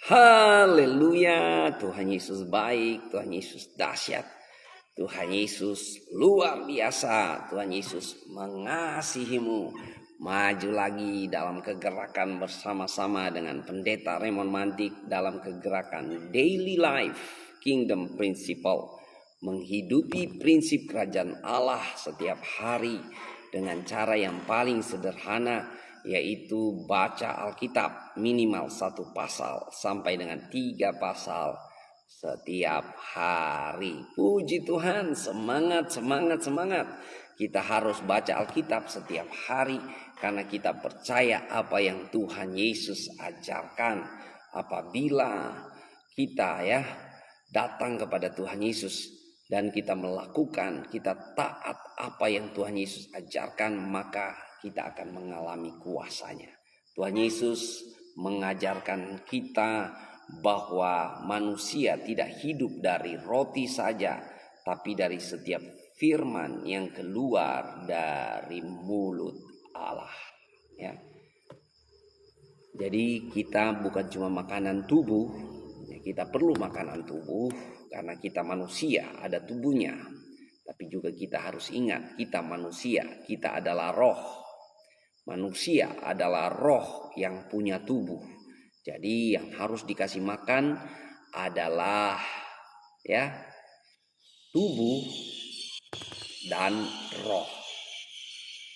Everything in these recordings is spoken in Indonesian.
Haleluya, Tuhan Yesus baik, Tuhan Yesus dahsyat, Tuhan Yesus luar biasa, Tuhan Yesus mengasihimu. Maju lagi dalam kegerakan bersama-sama dengan Pendeta Raymond Mantik dalam kegerakan Daily Life Kingdom Principle. Menghidupi prinsip kerajaan Allah setiap hari dengan cara yang paling sederhana, yaitu baca Alkitab minimal 1 pasal sampai dengan 3 pasal setiap hari. Puji Tuhan, semangat. Kita harus baca Alkitab setiap hari karena kita percaya apa yang Tuhan Yesus ajarkan. Apabila kita datang kepada Tuhan Yesus dan kita melakukan, kita taat apa yang Tuhan Yesus ajarkan, maka kita akan mengalami kuasanya. Tuhan Yesus mengajarkan kita bahwa manusia tidak hidup dari roti saja, tapi dari setiap firman yang keluar dari mulut Allah. Jadi kita bukan cuma makanan tubuh, kita perlu makanan tubuh karena kita manusia, ada tubuhnya. Tapi juga kita harus ingat, kita manusia, kita adalah roh. Manusia adalah roh yang punya tubuh. Jadi yang harus dikasih makan adalah tubuh dan roh.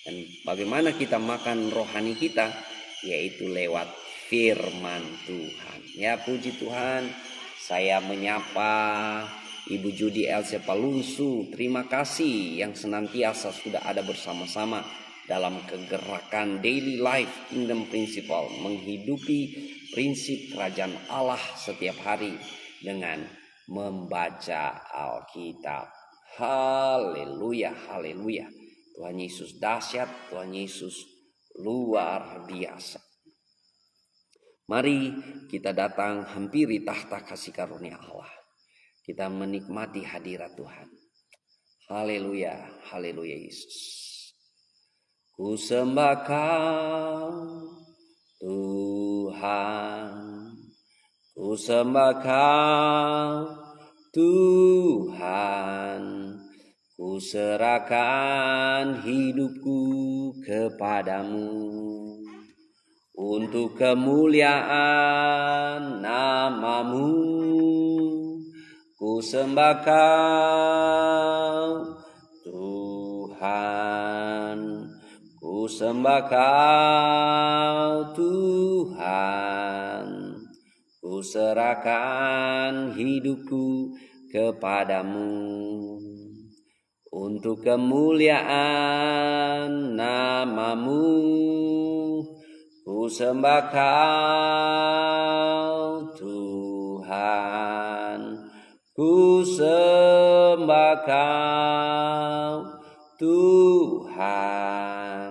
Dan bagaimana kita makan rohani kita? Yaitu lewat firman Tuhan. Ya, puji Tuhan. Saya menyapa Ibu Judi Elsa Palunsu. Terima kasih yang senantiasa sudah ada bersama-sama dalam kegerakan Daily Life Kingdom Principle, menghidupi prinsip kerajaan Allah setiap hari dengan membaca Alkitab. Haleluya, haleluya. Tuhan Yesus dahsyat, Tuhan Yesus luar biasa. Mari kita datang hampiri tahta kasih karunia Allah. Kita menikmati hadirat Tuhan. Haleluya, haleluya Yesus. Ku sembah Kau Tuhan, ku sembah Kau Tuhan, ku serahkan hidupku kepadamu untuk kemuliaan nama-Mu. Ku sembah Kau Tuhan, ku sembah Kau Tuhan, ku serahkan hidupku kepadamu untuk kemuliaan nama-Mu. Ku sembah Kau Tuhan, ku sembah Kau Tuhan,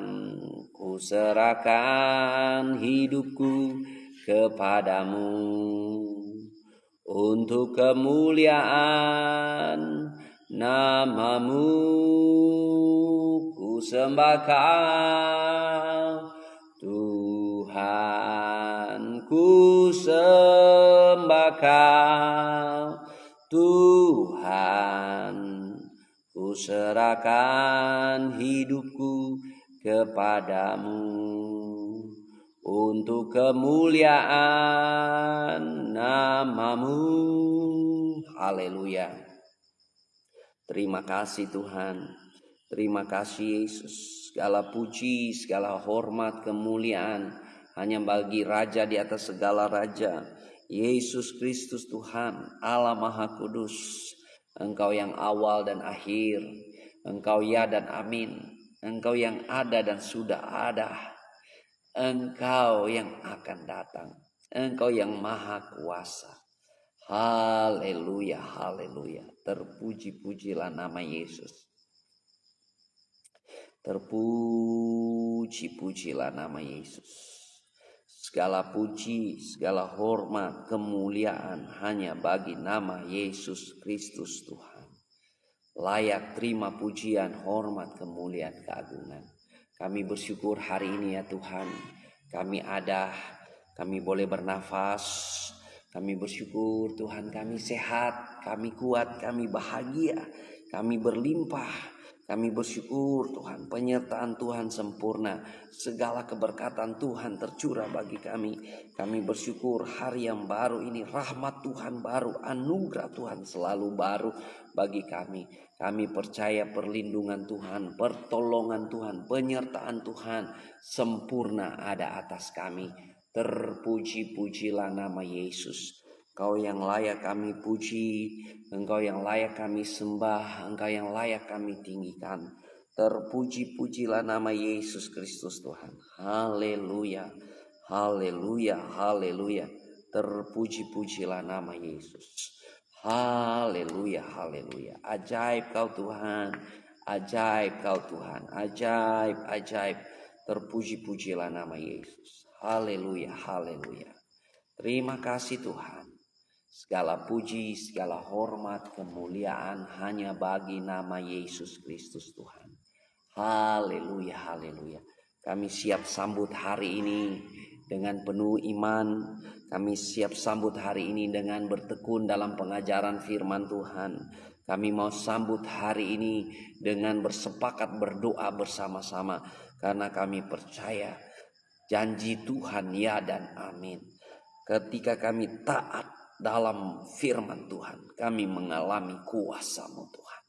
ku serahkan hidupku kepadamu untuk kemuliaan nama-Mu. Ku sembah Kau Tuhan, ku sembah Kau Tuhan, ku serahkan hidupku kepadamu untuk kemuliaan nama-Mu. Haleluya. Terima kasih Tuhan. Terima kasih Yesus. Segala puji, segala hormat, kemuliaan hanya bagi Raja di atas segala raja, Yesus Kristus Tuhan, Allah Maha Kudus. Engkau yang awal dan akhir, Engkau ya dan amin, Engkau yang ada dan sudah ada, Engkau yang akan datang, Engkau yang maha kuasa. Haleluya, haleluya. Terpuji-pujilah nama Yesus. Terpuji-pujilah nama Yesus. Segala puji, segala hormat, kemuliaan hanya bagi nama Yesus Kristus Tuhan. Layak terima pujian, hormat, kemuliaan, keagungan. Kami bersyukur hari ini ya Tuhan. Kami boleh bernafas, Kami bersyukur Tuhan, kami sehat, kami kuat, kami bahagia, kami berlimpah. Kami bersyukur Tuhan, penyertaan Tuhan sempurna, segala keberkatan Tuhan tercurah bagi kami. Kami bersyukur hari yang baru ini, rahmat Tuhan baru, anugerah Tuhan selalu baru bagi kami. Kami percaya perlindungan Tuhan, pertolongan Tuhan, penyertaan Tuhan sempurna ada atas kami. Terpuji-pujilah nama Yesus. Engkau yang layak kami puji, Engkau yang layak kami sembah, Engkau yang layak kami tinggikan. Terpuji-pujilah nama Yesus Kristus Tuhan. Haleluya, haleluya, haleluya. Terpuji-pujilah nama Yesus. Haleluya, haleluya. Ajaib kau Tuhan, ajaib kau Tuhan, ajaib, ajaib. Terpuji-pujilah nama Yesus. Haleluya, haleluya. Terima kasih Tuhan. Segala puji, segala hormat, kemuliaan hanya bagi nama Yesus Kristus Tuhan. Haleluya, haleluya. Kami siap sambut hari ini dengan penuh iman. Kami siap sambut hari ini dengan bertekun dalam pengajaran firman Tuhan. Kami mau sambut hari ini dengan bersepakat berdoa bersama-sama. Karena kami percaya janji Tuhan ya dan amin. Ketika kami taat dalam firman Tuhan, kami mengalami kuasa-Mu Tuhan.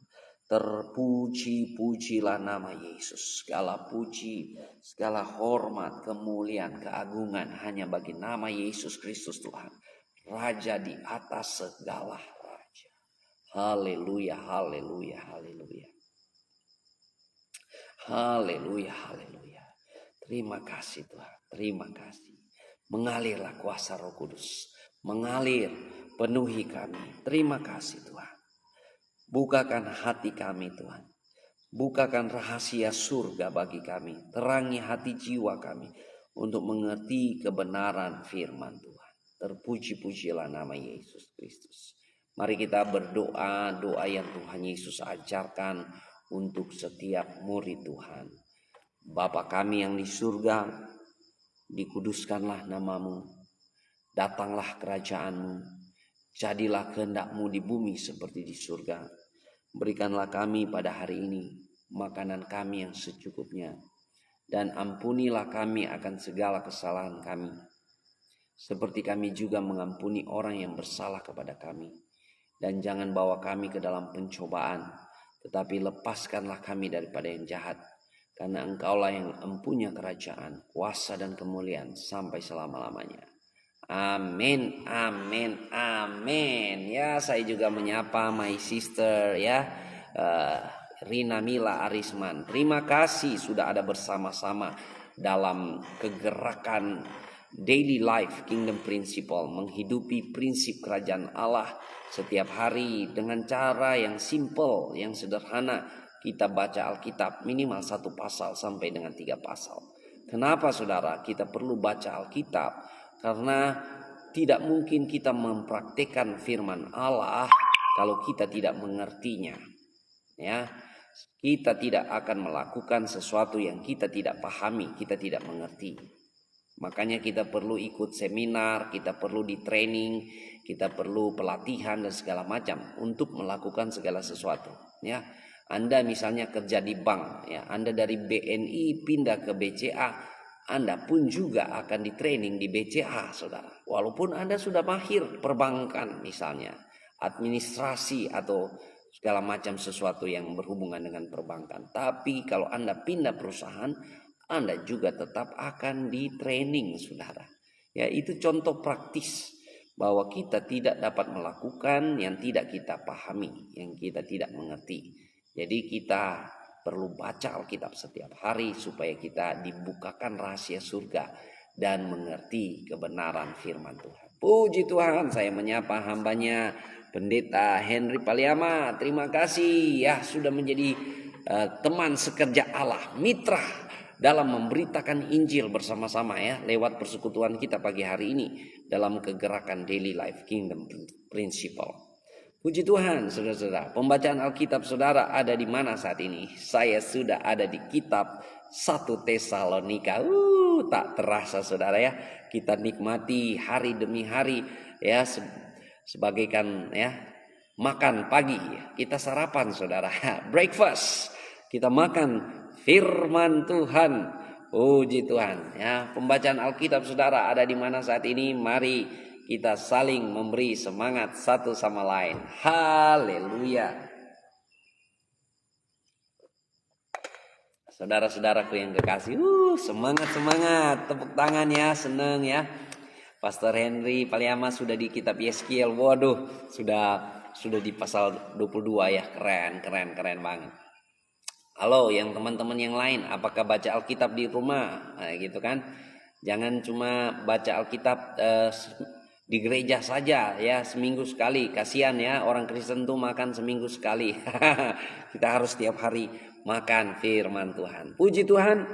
Terpuji-pujilah nama Yesus. Segala puji, segala hormat, kemuliaan, keagungan hanya bagi nama Yesus Kristus Tuhan. Raja di atas segala raja. Haleluya, haleluya, haleluya. Haleluya, haleluya. Terima kasih Tuhan, terima kasih. Mengalirlah kuasa Roh Kudus. Mengalir, penuhi kami. Terima kasih Tuhan. Bukakan hati kami Tuhan. Bukakan rahasia surga bagi kami. Terangi hati jiwa kami untuk mengerti kebenaran firman Tuhan. Terpuji-pujilah nama Yesus Kristus. Mari kita berdoa, doa yang Tuhan Yesus ajarkan untuk setiap murid Tuhan. Bapa kami yang di surga, dikuduskanlah nama-Mu. Datanglah kerajaan-Mu, jadilah kehendak-Mu di bumi seperti di surga. Berikanlah kami pada hari ini makanan kami yang secukupnya. Dan ampunilah kami akan segala kesalahan kami. Seperti kami juga mengampuni orang yang bersalah kepada kami. Dan jangan bawa kami ke dalam pencobaan, tetapi lepaskanlah kami daripada yang jahat. Karena Engkaulah yang empunya kerajaan, kuasa dan kemuliaan sampai selama-lamanya. Amin, amin, amin. Ya, saya juga menyapa my sister ya, Rina Mila Arisman. Terima kasih sudah ada bersama-sama dalam kegerakan Daily Life Kingdom Principle, menghidupi prinsip kerajaan Allah setiap hari dengan cara yang simple, yang sederhana. Kita baca Alkitab minimal 1 pasal sampai dengan 3 pasal. Kenapa saudara kita perlu baca Alkitab? Karena tidak mungkin kita mempraktikkan firman Allah kalau kita tidak mengertinya. Ya, kita tidak akan melakukan sesuatu yang kita tidak pahami, kita tidak mengerti. Makanya kita perlu ikut seminar, kita perlu di training, kita perlu pelatihan dan segala macam untuk melakukan segala sesuatu. Ya, Anda misalnya kerja di bank, ya, Anda dari BNI pindah ke BCA. Anda pun juga akan di training di BCA, saudara. Walaupun Anda sudah mahir perbankan misalnya, administrasi atau segala macam sesuatu yang berhubungan dengan perbankan. Tapi kalau Anda pindah perusahaan, Anda juga tetap akan di training, saudara. Ya, itu contoh praktis bahwa kita tidak dapat melakukan yang tidak kita pahami, yang kita tidak mengerti. Jadi kita perlu baca Alkitab setiap hari supaya kita dibukakan rahasia surga dan mengerti kebenaran firman Tuhan. Puji Tuhan, saya menyapa hambanya Pendeta Henry Paliama. Terima kasih ya sudah menjadi teman sekerja Allah, mitra dalam memberitakan Injil bersama-sama ya lewat persekutuan kita pagi hari ini dalam kegerakan Daily Life Kingdom Principle. Puji Tuhan, saudara-saudara. Pembacaan Alkitab saudara ada di mana saat ini? Saya sudah ada di kitab 1 Tesalonika. Tak terasa saudara ya. Kita nikmati hari demi hari ya sebagaikan ya makan pagi, kita sarapan saudara, breakfast, kita makan firman Tuhan. Puji Tuhan ya. Pembacaan Alkitab saudara ada di mana saat ini? Mari kita saling memberi semangat satu sama lain. Haleluya. Saudara-saudaraku yang kekasih, semangat, tepuk tangan ya, seneng ya. Pastor Henry Paliama sudah di kitab Yeskiel, waduh, sudah di pasal 22 ya, keren banget. Halo yang teman-teman yang lain, apakah baca Alkitab di rumah? Nah, gitu kan. Jangan cuma baca Alkitab di gereja saja ya, seminggu sekali. Kasihan ya, orang Kristen tuh makan seminggu sekali. Kita harus setiap hari makan firman Tuhan. Puji Tuhan.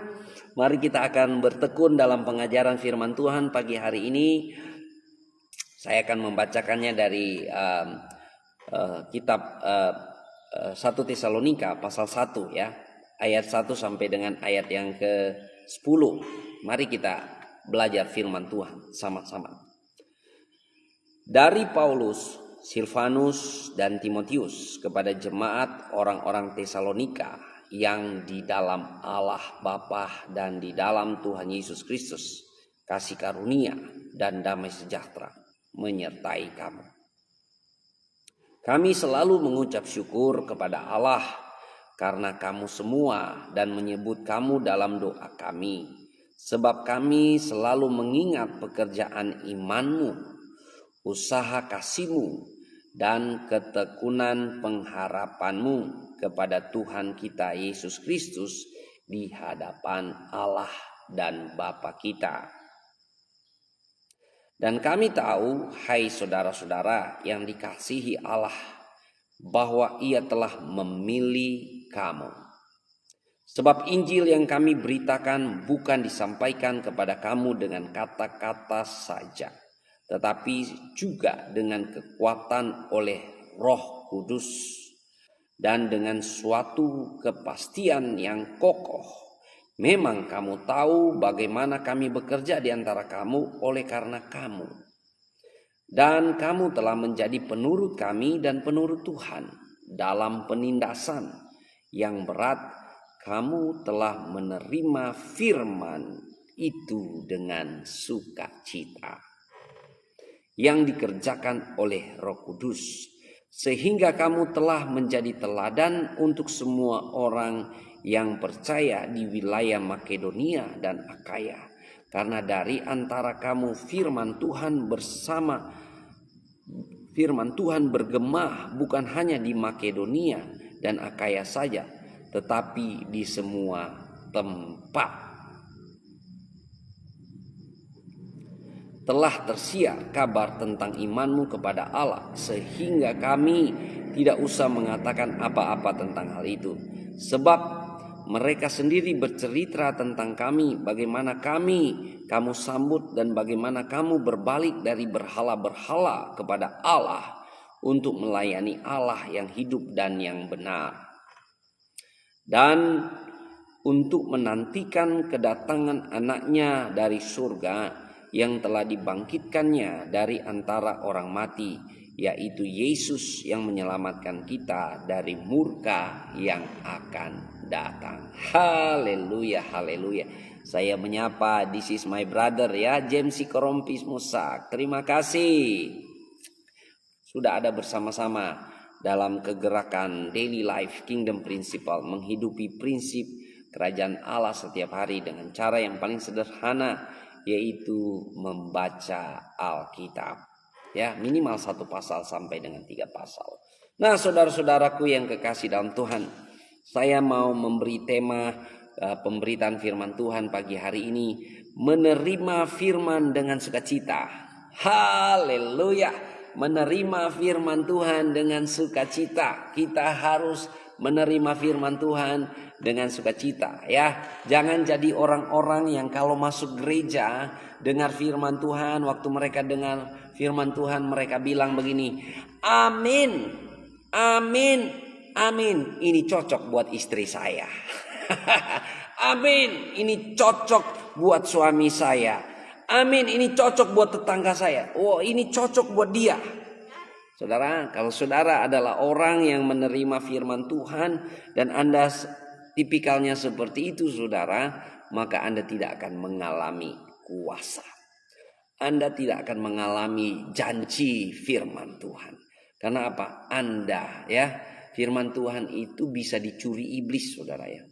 Mari kita akan bertekun dalam pengajaran firman Tuhan pagi hari ini. Saya akan membacakannya dari kitab 1 Tesalonika pasal 1 ya, ayat 1 sampai dengan ayat yang ke-10. Mari kita belajar firman Tuhan sama-sama. Dari Paulus, Silvanus dan Timotius kepada jemaat orang-orang Tesalonika yang di dalam Allah Bapa dan di dalam Tuhan Yesus Kristus, kasih karunia dan damai sejahtera menyertai kamu. Kami selalu mengucap syukur kepada Allah karena kamu semua dan menyebut kamu dalam doa kami. Sebab kami selalu mengingat pekerjaan imanmu, usaha kasihmu, dan ketekunan pengharapanmu kepada Tuhan kita Yesus Kristus di hadapan Allah dan Bapa kita. Dan kami tahu, hai saudara-saudara yang dikasihi Allah, bahwa Ia telah memilih kamu. Sebab Injil yang kami beritakan bukan disampaikan kepada kamu dengan kata-kata saja, tetapi juga dengan kekuatan oleh Roh Kudus dan dengan suatu kepastian yang kokoh. Memang kamu tahu bagaimana kami bekerja di antara kamu oleh karena kamu. Dan kamu telah menjadi penurut kami dan penurut Tuhan. Dalam penindasan yang berat, kamu telah menerima firman itu dengan sukacita yang dikerjakan oleh Roh Kudus, sehingga kamu telah menjadi teladan untuk semua orang yang percaya di wilayah Makedonia dan Akaya. Karena dari antara kamu firman Tuhan bergema bukan hanya di Makedonia dan Akaya saja, tetapi di semua tempat. Telah tersiar kabar tentang imanmu kepada Allah, sehingga kami tidak usah mengatakan apa-apa tentang hal itu. Sebab mereka sendiri bercerita tentang kami, bagaimana kamu sambut dan bagaimana kamu berbalik dari berhala-berhala kepada Allah untuk melayani Allah yang hidup dan yang benar. Dan untuk menantikan kedatangan anaknya dari surga yang telah dibangkitkannya dari antara orang mati, yaitu Yesus yang menyelamatkan kita dari murka yang akan datang. Haleluya, haleluya. Saya menyapa, this is my brother ya, James Korompis Musak. Terima kasih sudah ada bersama-sama dalam kegerakan Daily Life Kingdom Principle, menghidupi prinsip kerajaan Allah setiap hari dengan cara yang paling sederhana, yaitu membaca Alkitab. Ya, minimal 1 pasal sampai dengan 3 pasal. Nah, saudara-saudaraku yang kekasih dalam Tuhan, saya mau memberi tema pemberitaan firman Tuhan pagi hari ini, menerima firman dengan sukacita. Haleluya, menerima firman Tuhan dengan sukacita. Kita harus menerima firman Tuhan dengan sukacita ya. Jangan jadi orang-orang yang kalau masuk gereja dengar firman Tuhan, waktu mereka dengar firman Tuhan mereka bilang begini, amin, amin, amin, ini cocok buat istri saya. Amin, ini cocok buat suami saya. Amin, ini cocok buat tetangga saya. Oh, ini cocok buat dia. Saudara, kalau saudara adalah orang yang menerima firman Tuhan dan Anda tipikalnya seperti itu, saudara, maka Anda tidak akan mengalami kuasa. Anda tidak akan mengalami janji firman Tuhan. Karena apa? Anda, ya, firman Tuhan itu bisa dicuri iblis, saudara ya.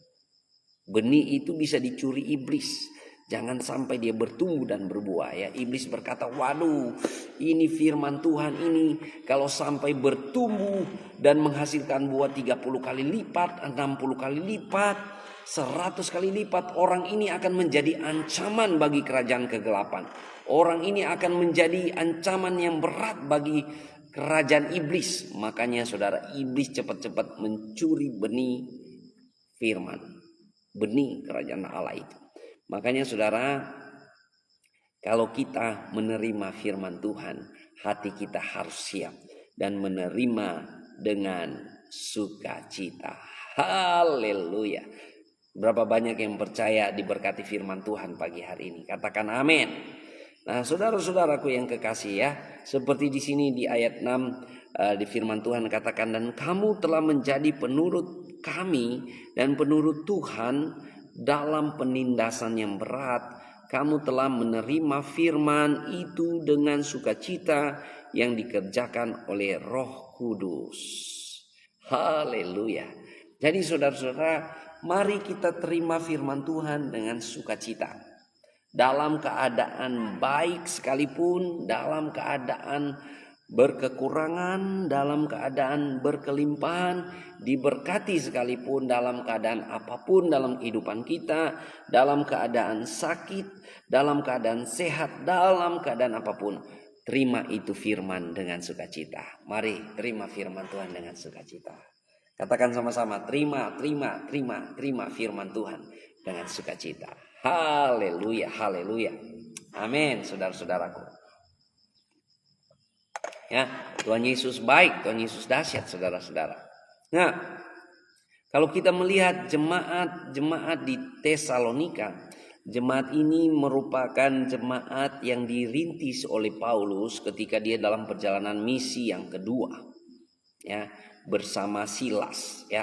Benih itu bisa dicuri iblis. Jangan sampai dia bertumbuh dan berbuah ya. Iblis berkata, waduh, ini firman Tuhan ini kalau sampai bertumbuh dan menghasilkan buah 30 kali lipat, 60 kali lipat, 100 kali lipat, orang ini akan menjadi ancaman bagi kerajaan kegelapan. Orang ini akan menjadi ancaman yang berat bagi kerajaan iblis. Makanya saudara, iblis cepat-cepat mencuri benih firman, benih kerajaan Allah itu. Makanya saudara, kalau kita menerima firman Tuhan, hati kita harus siap dan menerima dengan sukacita. Haleluya. Berapa banyak yang percaya diberkati firman Tuhan pagi hari ini? Katakan amin. Nah, saudara-saudaraku yang kekasih ya, seperti di sini di ayat 6 di firman Tuhan katakan, dan kamu telah menjadi penurut kami dan penurut Tuhan dalam penindasan yang berat. Kamu telah menerima firman itu dengan sukacita yang dikerjakan oleh Roh Kudus. Haleluya. Jadi saudara-saudara, mari kita terima firman Tuhan dengan sukacita. Dalam keadaan baik sekalipun, dalam keadaan berkekurangan, dalam keadaan berkelimpahan, diberkati sekalipun, dalam keadaan apapun dalam kehidupan kita, dalam keadaan sakit, dalam keadaan sehat, dalam keadaan apapun, terima itu firman dengan sukacita. Mari terima firman Tuhan dengan sukacita. Katakan sama-sama, terima firman Tuhan dengan sukacita. Haleluya, haleluya. Amin, saudara-saudaraku. Ya, Tuhan Yesus baik, Tuhan Yesus dahsyat, saudara-saudara. Nah, kalau kita melihat jemaat di Tesalonika, jemaat ini merupakan jemaat yang dirintis oleh Paulus ketika dia dalam perjalanan misi yang kedua, ya, bersama Silas, ya.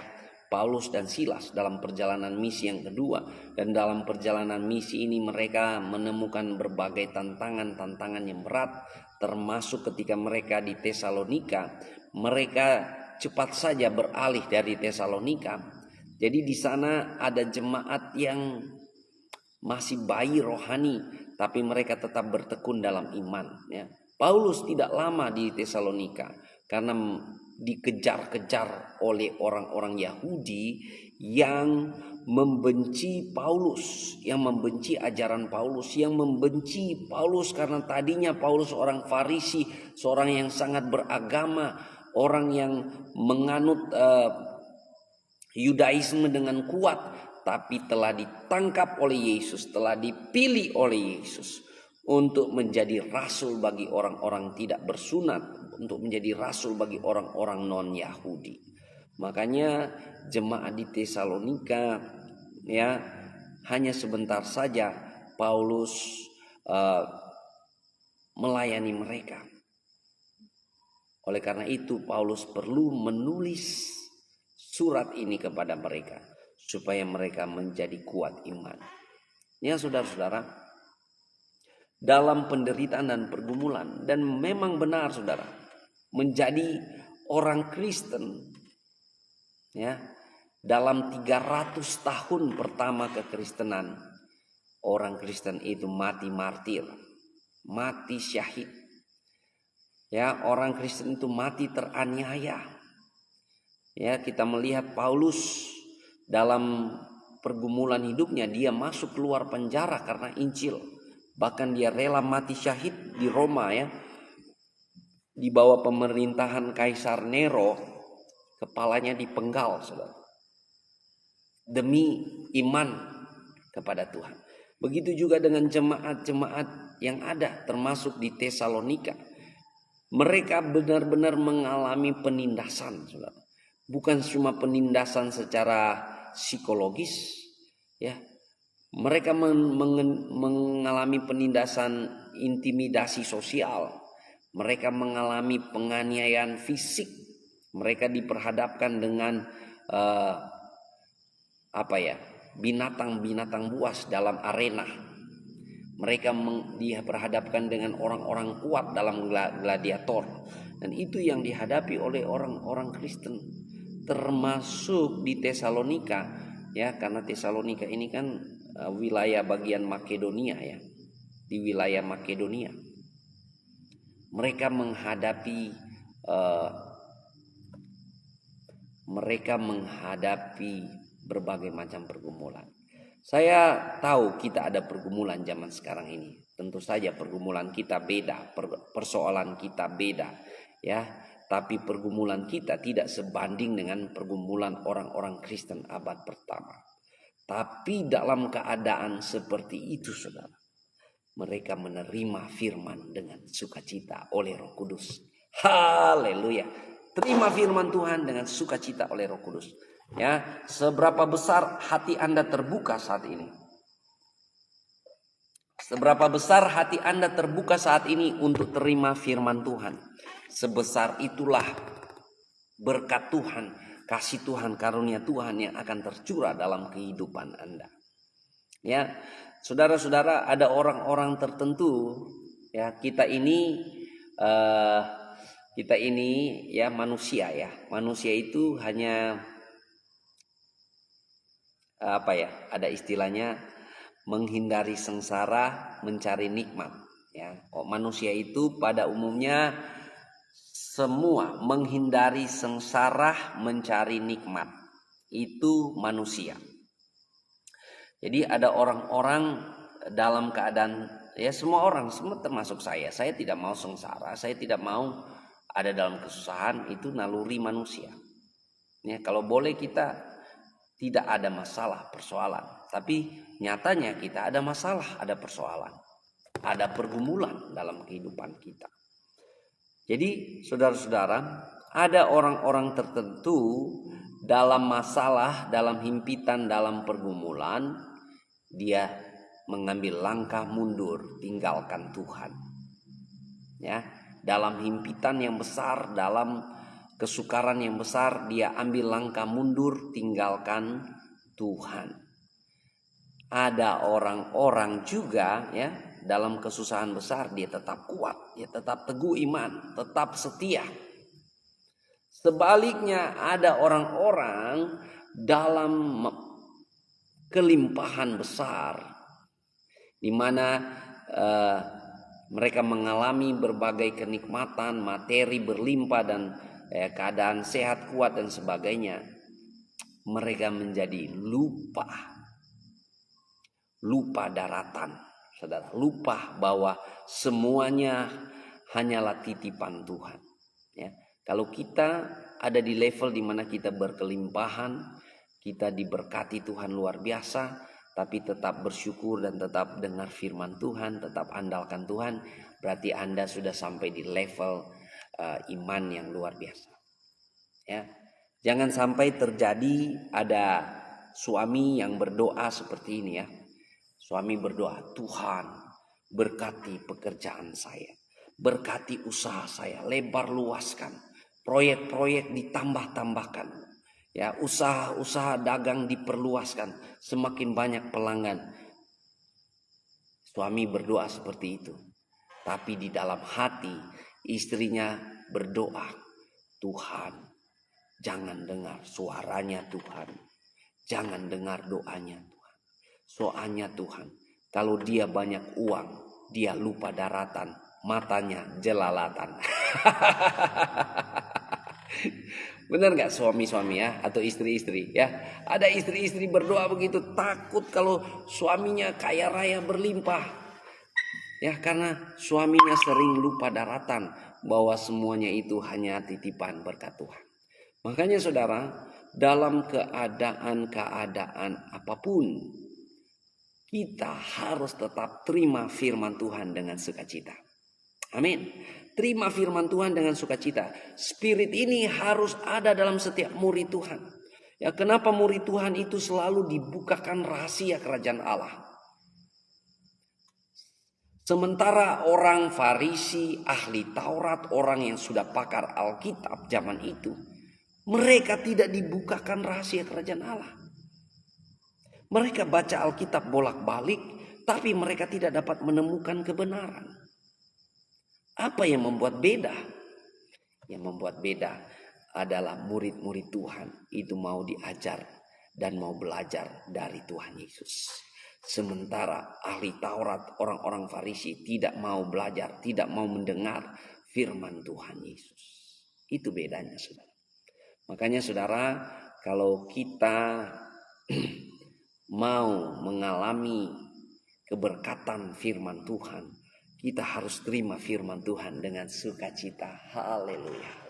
Paulus dan Silas dalam perjalanan misi yang kedua, dan dalam perjalanan misi ini mereka menemukan berbagai tantangan yang berat, termasuk ketika mereka di Tesalonika. Mereka cepat saja beralih dari Tesalonika. Jadi di sana ada jemaat yang masih bayi rohani, tapi mereka tetap bertekun dalam iman, ya. Paulus tidak lama di Tesalonika karena dikejar-kejar oleh orang-orang Yahudi yang membenci Paulus, yang membenci ajaran Paulus, yang membenci Paulus karena tadinya Paulus seorang Farisi, seorang yang sangat beragama, orang yang menganut Yudaisme dengan kuat, tapi telah ditangkap oleh Yesus, telah dipilih oleh Yesus untuk menjadi rasul bagi orang-orang tidak bersunat, untuk menjadi rasul bagi orang-orang non-Yahudi. Makanya jemaat di Tesalonika, ya, hanya sebentar saja Paulus melayani mereka. Oleh karena itu Paulus perlu menulis surat ini kepada mereka supaya mereka menjadi kuat iman. Ya saudara-saudara, dalam penderitaan dan pergumulan, dan memang benar saudara, menjadi orang Kristen, ya, dalam 300 tahun pertama kekristenan, orang Kristen itu mati martir, mati syahid. Ya, orang Kristen itu mati teraniaya. Ya, kita melihat Paulus dalam pergumulan hidupnya, dia masuk keluar penjara karena Injil. Bahkan dia rela mati syahid di Roma, ya. Di bawah pemerintahan Kaisar Nero, kepalanya dipenggal, saudara, demi iman kepada Tuhan. Begitu juga dengan jemaat-jemaat yang ada, termasuk di Tesalonika. Mereka benar-benar mengalami penindasan, saudara. Bukan cuma penindasan secara psikologis, ya. Mereka mengalami penindasan intimidasi sosial. Mereka mengalami penganiayaan fisik. Mereka diperhadapkan dengan binatang-binatang buas dalam arena. Mereka diperhadapkan dengan orang-orang kuat dalam gladiator. Dan itu yang dihadapi oleh orang-orang Kristen, termasuk di Tesalonika, ya, karena Tesalonika ini kan wilayah bagian Makedonia, ya, di wilayah Makedonia. Mereka menghadapi berbagai macam pergumulan. Saya tahu kita ada pergumulan zaman sekarang ini. Tentu saja pergumulan kita beda, persoalan kita beda, ya. Tapi pergumulan kita tidak sebanding dengan pergumulan orang-orang Kristen abad pertama. Tapi dalam keadaan seperti itu, saudara, mereka menerima firman dengan sukacita oleh Roh Kudus. Haleluya. Terima firman Tuhan dengan sukacita oleh Roh Kudus. Ya, seberapa besar hati Anda terbuka saat ini? Seberapa besar hati Anda terbuka saat ini untuk terima firman Tuhan? Sebesar itulah berkat Tuhan, kasih Tuhan, karunia Tuhan yang akan tercurah dalam kehidupan Anda. Ya, saudara-saudara, ada orang-orang tertentu, ya, kita ini ya manusia, ya. Manusia itu hanya ada istilahnya menghindari sengsara, mencari nikmat, ya. Manusia itu pada umumnya semua menghindari sengsara, mencari nikmat. Itu manusia. Jadi ada orang-orang dalam keadaan, ya, semua termasuk saya tidak mau sengsara, saya tidak mau ada dalam kesusahan. Itu naluri manusia, ya. Kalau boleh kita tidak ada masalah, persoalan, tapi nyatanya kita ada masalah, ada persoalan, ada pergumulan dalam kehidupan kita. Jadi saudara-saudara, ada orang-orang tertentu dalam masalah, dalam himpitan, dalam pergumulan, dia mengambil langkah mundur, tinggalkan Tuhan. Ya, dalam himpitan yang besar, dalam kesukaran yang besar, dia ambil langkah mundur, tinggalkan Tuhan. Ada orang-orang juga, ya, dalam kesusahan besar dia tetap kuat, dia tetap teguh iman, tetap setia. Sebaliknya ada orang-orang dalam kelimpahan besar, di mana mereka mengalami berbagai kenikmatan, materi berlimpah dan keadaan sehat, kuat dan sebagainya. Mereka menjadi lupa daratan, saudara, lupa bahwa semuanya hanyalah titipan Tuhan, ya. Kalau kita ada di level di mana kita berkelimpahan, kita diberkati Tuhan luar biasa, tapi tetap bersyukur dan tetap dengar firman Tuhan, tetap andalkan Tuhan, berarti Anda sudah sampai di level iman yang luar biasa, ya. Jangan sampai terjadi ada suami yang berdoa seperti ini, ya. Suami berdoa, Tuhan berkati pekerjaan saya, berkati usaha saya, lebar luaskan, proyek-proyek ditambah-tambahkan, ya, usaha-usaha dagang diperluaskan, semakin banyak pelanggan. Suami berdoa seperti itu, tapi di dalam hati istrinya berdoa, Tuhan jangan dengar suaranya, Tuhan jangan dengar doanya, Tuhan. Soalnya Tuhan, kalau dia banyak uang, dia lupa daratan, matanya jelalatan. Benar nggak suami-suami, ya, atau istri-istri, ya? Ada istri-istri berdoa begitu, takut kalau suaminya kaya raya berlimpah, ya, karena suaminya sering lupa daratan bahwa semuanya itu hanya titipan berkat Tuhan. Makanya saudara, dalam keadaan apapun, kita harus tetap terima firman Tuhan dengan sukacita. Amin. Terima firman Tuhan dengan sukacita. Spirit ini harus ada dalam setiap murid Tuhan. Ya, kenapa murid Tuhan itu selalu dibukakan rahasia kerajaan Allah? Sementara orang Farisi, ahli Taurat, orang yang sudah pakar Alkitab zaman itu, mereka tidak dibukakan rahasia kerajaan Allah. Mereka baca Alkitab bolak-balik, tapi mereka tidak dapat menemukan kebenaran. Apa yang membuat beda? Yang membuat beda adalah murid-murid Tuhan itu mau diajar dan mau belajar dari Tuhan Yesus. Sementara ahli Taurat, orang-orang Farisi tidak mau belajar, tidak mau mendengar firman Tuhan Yesus. Itu bedanya, saudara. Makanya saudara, kalau kita mau mengalami keberkatan firman Tuhan, kita harus terima firman Tuhan dengan sukacita. Haleluya.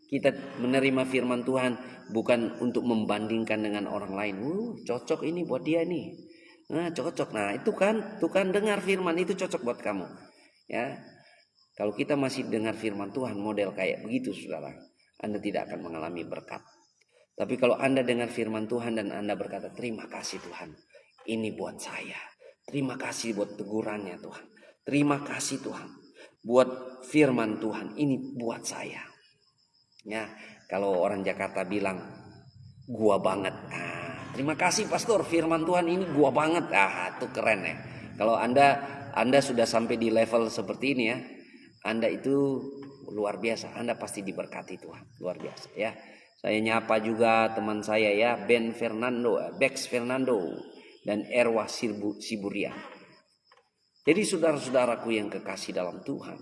Kita menerima firman Tuhan bukan untuk membandingkan dengan orang lain. Cocok ini buat dia nih. Nah, cocok. Nah, itu kan dengar firman itu cocok buat kamu. Ya. Kalau kita masih dengar firman Tuhan model kayak begitu, saudara, Anda tidak akan mengalami berkat. Tapi kalau Anda dengar firman Tuhan dan Anda berkata, terima kasih Tuhan, ini buat saya. Terima kasih buat tegurannya Tuhan. Terima kasih Tuhan buat firman Tuhan, ini buat saya. Ya, kalau orang Jakarta bilang gua banget. Terima kasih pastor, firman Tuhan ini gua banget. Itu keren ya. Kalau Anda sudah sampai di level seperti ini ya, Anda itu luar biasa. Anda pasti diberkati Tuhan, luar biasa ya. Saya nyapa juga teman saya ya, Bex Fernando dan Erwa Siburia. Jadi saudara-saudaraku yang kekasih dalam Tuhan,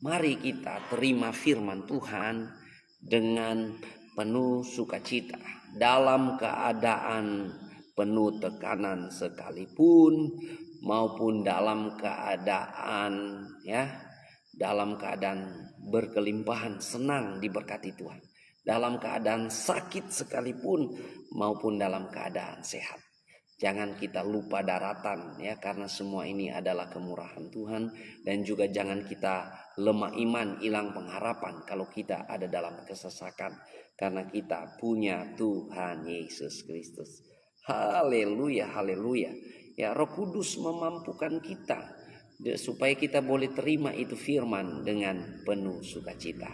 mari kita terima firman Tuhan dengan penuh sukacita. Dalam keadaan penuh tekanan sekalipun, maupun dalam keadaan berkelimpahan senang diberkati Tuhan. Dalam keadaan sakit sekalipun, maupun dalam keadaan sehat. Jangan kita lupa daratan ya, karena semua ini adalah kemurahan Tuhan. Dan juga jangan kita lemah iman, hilang pengharapan kalau kita ada dalam kesesakan, karena kita punya Tuhan Yesus Kristus. Haleluya, haleluya. Ya, Roh Kudus memampukan kita supaya kita boleh terima itu firman dengan penuh sukacita.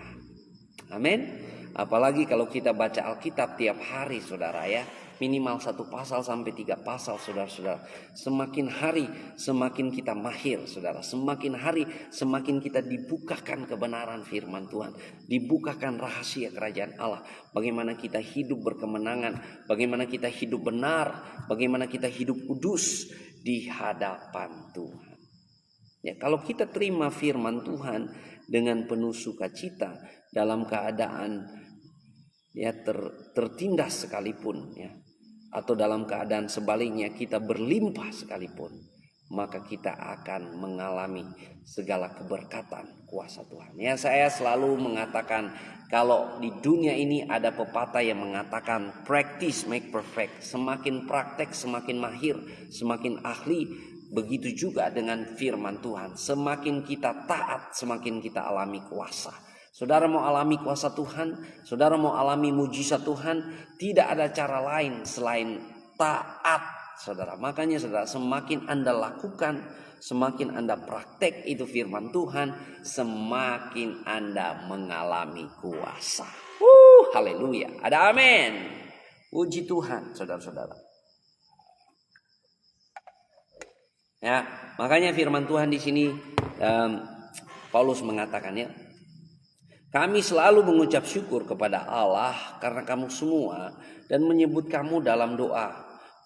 Amin. Apalagi kalau kita baca Alkitab tiap hari, saudara ya. Minimal 1 pasal sampai 3 pasal, saudara-saudara. Semakin hari semakin kita mahir, saudara. Semakin hari semakin kita dibukakan kebenaran firman Tuhan. Dibukakan rahasia kerajaan Allah. Bagaimana kita hidup berkemenangan. Bagaimana kita hidup benar. Bagaimana kita hidup kudus di hadapan Tuhan. Ya, kalau kita terima firman Tuhan dengan penuh sukacita, dalam keadaan ya tertindas sekalipun ya, atau dalam keadaan sebaliknya kita berlimpah sekalipun, maka kita akan mengalami segala keberkatan kuasa Tuhan. Ya, saya selalu mengatakan kalau di dunia ini ada pepatah yang mengatakan practice make perfect. Semakin praktek semakin mahir, semakin ahli. Begitu juga dengan firman Tuhan. Semakin kita taat, semakin kita alami kuasa. Saudara mau alami kuasa Tuhan, saudara mau alami mujizat Tuhan, tidak ada cara lain selain taat, saudara. Makanya saudara, semakin Anda lakukan, semakin Anda praktek itu firman Tuhan, semakin Anda mengalami kuasa. Haleluya. Ada amin. Puji Tuhan, saudara-saudara. Ya, makanya firman Tuhan di sini Paulus mengatakan ya, kami selalu mengucap syukur kepada Allah karena kamu semua dan menyebut kamu dalam doa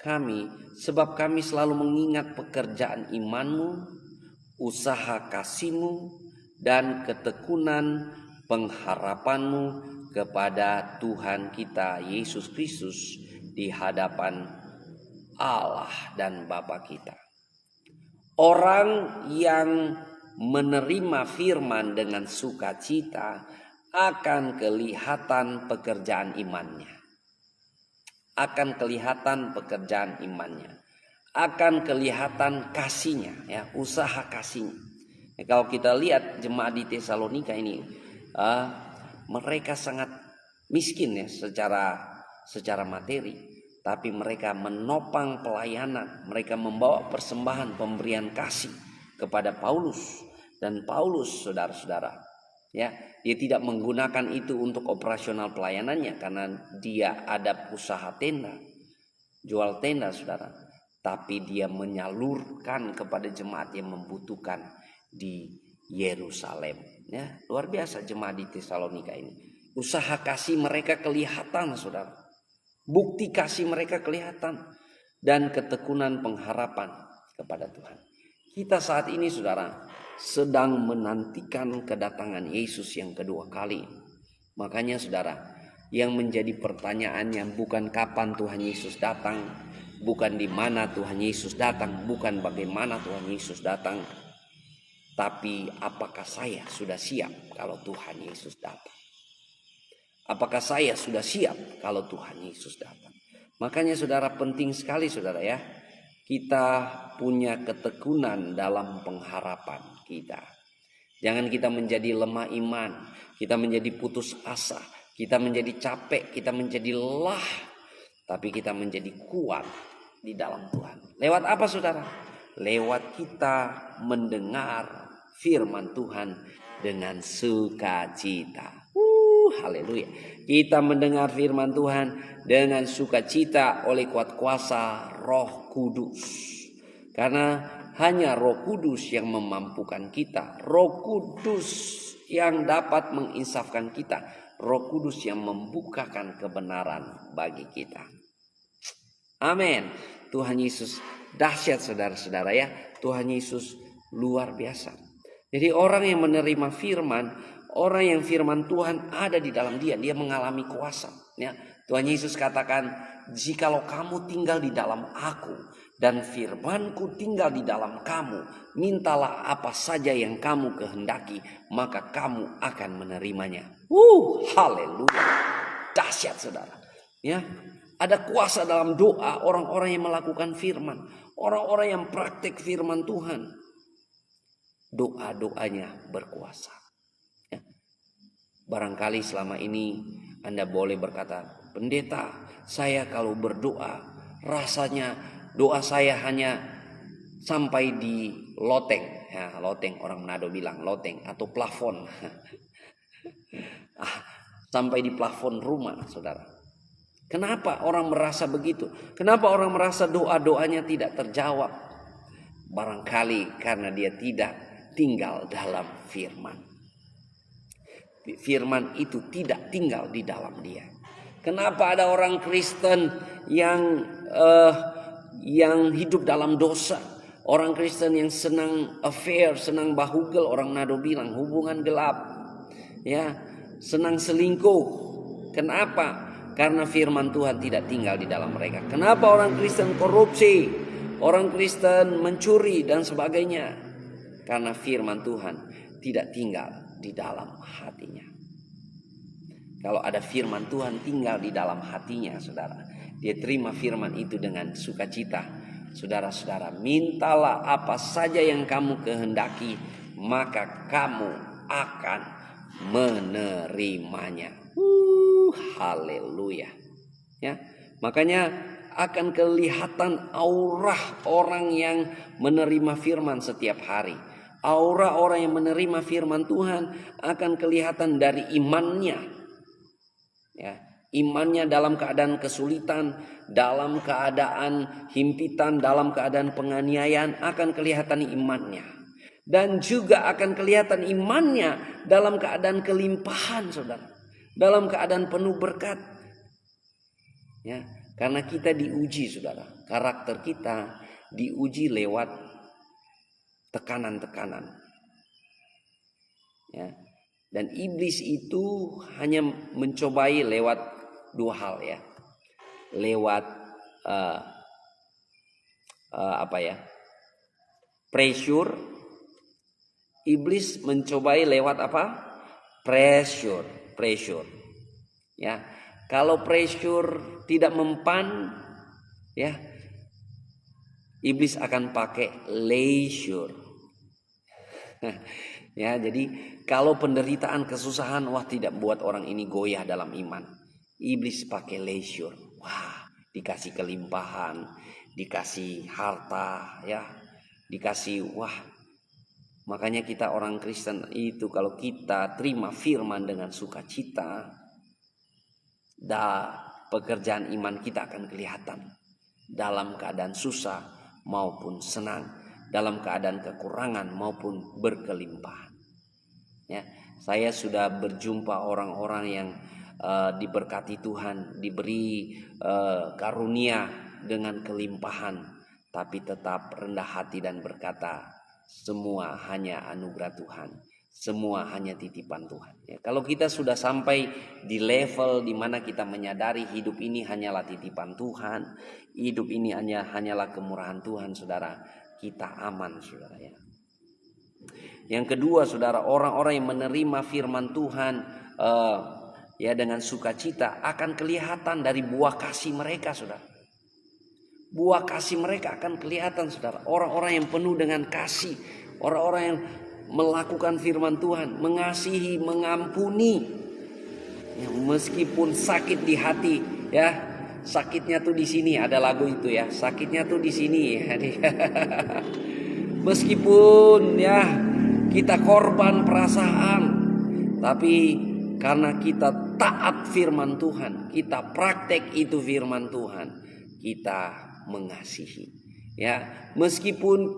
kami, sebab kami selalu mengingat pekerjaan imanmu, usaha kasihmu, dan ketekunan pengharapanmu kepada Tuhan kita Yesus Kristus di hadapan Allah dan Bapa kita. Orang yang menerima firman dengan sukacita akan kelihatan pekerjaan imannya. Akan kelihatan pekerjaan imannya. Akan kelihatan kasihnya, ya, usaha kasihnya. Ya, kalau kita lihat jemaat di Tesalonika ini, mereka sangat miskin ya secara materi, tapi mereka menopang pelayanan, mereka membawa persembahan pemberian kasih kepada Paulus. Dan Paulus, saudara-saudara, ya, dia tidak menggunakan itu untuk operasional pelayanannya karena dia ada usaha tenda, jual tenda, saudara. Tapi dia menyalurkan kepada jemaat yang membutuhkan di Yerusalem. Ya, luar biasa jemaat di Tesalonika ini. Usaha kasih mereka kelihatan, saudara. Bukti kasih mereka kelihatan dan ketekunan pengharapan kepada Tuhan. Kita saat ini, saudara, sedang menantikan kedatangan Yesus yang kedua kali. Makanya, saudara, yang menjadi pertanyaannya bukan kapan Tuhan Yesus datang, bukan di mana Tuhan Yesus datang, bukan bagaimana Tuhan Yesus datang, tapi apakah saya sudah siap kalau Tuhan Yesus datang? Apakah saya sudah siap kalau Tuhan Yesus datang? Makanya, saudara, penting sekali, saudara, ya, kita punya ketekunan dalam pengharapan kita. Jangan kita menjadi lemah iman, kita menjadi putus asa, kita menjadi capek, kita menjadi lelah, tapi kita menjadi kuat di dalam Tuhan. Lewat apa, saudara? Lewat kita mendengar firman Tuhan dengan sukacita. Haleluya. Kita mendengar firman Tuhan dengan sukacita oleh kuat kuasa Roh Kudus. Karena hanya Roh Kudus yang memampukan kita. Roh Kudus yang dapat menginsafkan kita. Roh Kudus yang membukakan kebenaran bagi kita. Amin. Tuhan Yesus dahsyat, saudara-saudara, ya. Tuhan Yesus luar biasa. Jadi orang yang menerima firman, orang yang firman Tuhan ada di dalam dia mengalami kuasa. Ya, Tuhan Yesus katakan, jikalau kamu tinggal di dalam aku dan firmanku tinggal di dalam kamu, mintalah apa saja yang kamu kehendaki, maka kamu akan menerimanya. Haleluya. Dahsyat, saudara. Ya, ada kuasa dalam doa orang-orang yang melakukan firman, orang-orang yang praktik firman Tuhan. Doa-doanya berkuasa. Barangkali selama ini Anda boleh berkata, pendeta, saya kalau berdoa rasanya doa saya hanya sampai di loteng. Ya, loteng, orang Manado bilang loteng atau plafon. Sampai di plafon rumah, saudara. Kenapa orang merasa begitu? Kenapa orang merasa doa-doanya tidak terjawab? Barangkali karena dia tidak tinggal dalam firman. Firman itu tidak tinggal di dalam dia. Kenapa ada orang Kristen yang hidup dalam dosa, orang Kristen yang senang affair, senang bahugel, orang Nado bilang hubungan gelap, ya, senang selingkuh. Kenapa? Karena firman Tuhan tidak tinggal di dalam mereka. Kenapa orang Kristen korupsi, orang Kristen mencuri dan sebagainya? Karena firman Tuhan tidak tinggal di dalam hatinya. Kalau ada firman Tuhan tinggal di dalam hatinya, saudara, dia terima firman itu dengan sukacita. Saudara-saudara, mintalah apa saja yang kamu kehendaki, maka kamu akan menerimanya. Haleluya. Ya, makanya akan kelihatan aura orang yang menerima firman setiap hari. Aura orang yang menerima firman Tuhan akan kelihatan dari imannya. Ya, imannya dalam keadaan kesulitan, dalam keadaan himpitan, dalam keadaan penganiayaan akan kelihatan imannya. Dan juga akan kelihatan imannya dalam keadaan kelimpahan, saudara. Dalam keadaan penuh berkat. Ya, karena kita diuji, saudara. Karakter kita diuji lewat tekanan-tekanan. Ya. Dan iblis itu hanya mencobai lewat dua hal, ya. Lewat pressure. Iblis mencobai lewat apa? Pressure. Ya. Kalau pressure tidak mempan, ya, iblis akan pakai leisure. Ya, jadi kalau penderitaan, kesusahan, wah tidak buat orang ini goyah dalam iman. Iblis pakai leisure. Wah, dikasih kelimpahan, dikasih harta, ya, dikasih wah. Makanya kita orang Kristen itu kalau kita terima firman dengan sukacita, pekerjaan iman kita akan kelihatan dalam keadaan susah maupun senang, dalam keadaan kekurangan maupun berkelimpahan. Ya, saya sudah berjumpa orang-orang yang diberkati Tuhan, diberi karunia dengan kelimpahan, tapi tetap rendah hati dan berkata, semua hanya anugerah Tuhan, semua hanya titipan Tuhan. Ya, kalau kita sudah sampai di level di mana kita menyadari hidup ini hanyalah titipan Tuhan, hidup ini hanyalah kemurahan Tuhan, saudara, kita aman, saudara, ya. Yang kedua, saudara, orang-orang yang menerima firman Tuhan ya dengan sukacita akan kelihatan dari buah kasih mereka, saudara. Buah kasih mereka akan kelihatan, saudara. Orang-orang yang penuh dengan kasih, orang-orang yang melakukan firman Tuhan, mengasihi, mengampuni, ya, meskipun sakit di hati, ya. Sakitnya tuh di sini, ada lagu itu ya. Sakitnya tuh di sini, ya. Meskipun ya kita korban perasaan, tapi karena kita taat firman Tuhan, kita praktek itu firman Tuhan, kita mengasihi. Ya, meskipun